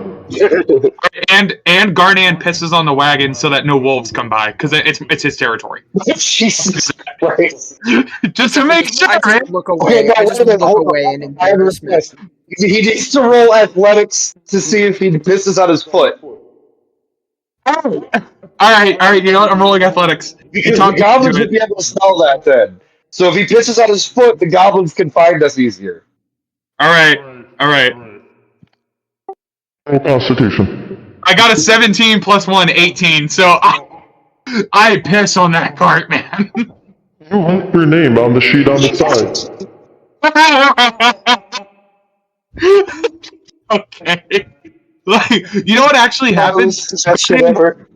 C: And Garnan pisses on the wagon so that no wolves come by because it's his territory.
G: Jesus Christ.
C: Just to make sure.
E: I just look away. I just look away and embarrass me.
G: He needs to roll athletics to see if he pisses on his foot.
C: Oh. All right. You know what? I'm rolling athletics.
G: Because the goblins would be able to smell that then. So if he pisses on his foot, the goblins can find us easier.
C: All right.
D: Roll Constitution.
C: I got a 17 plus 1, 18. So I piss on that cart, man.
D: You write your name on the sheet on the side.
C: Okay. Like, you know what actually happens?
I: Best shit ever.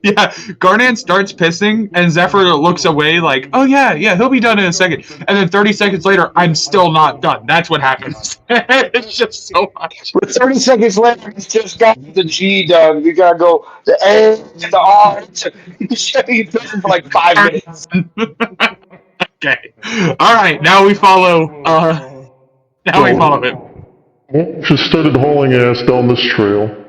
C: Yeah, Garnan starts pissing, and Zephyr looks away like, oh yeah, he'll be done in a second. And then 30 seconds later, I'm still not done. That's what happens. It's just so much.
I: But 30 seconds later, he's just got the G done. You gotta go the A to the R to. He's pissing for like 5 minutes.
C: Okay. Alright, now we follow, now we follow him.
D: Just started hauling ass down this trail.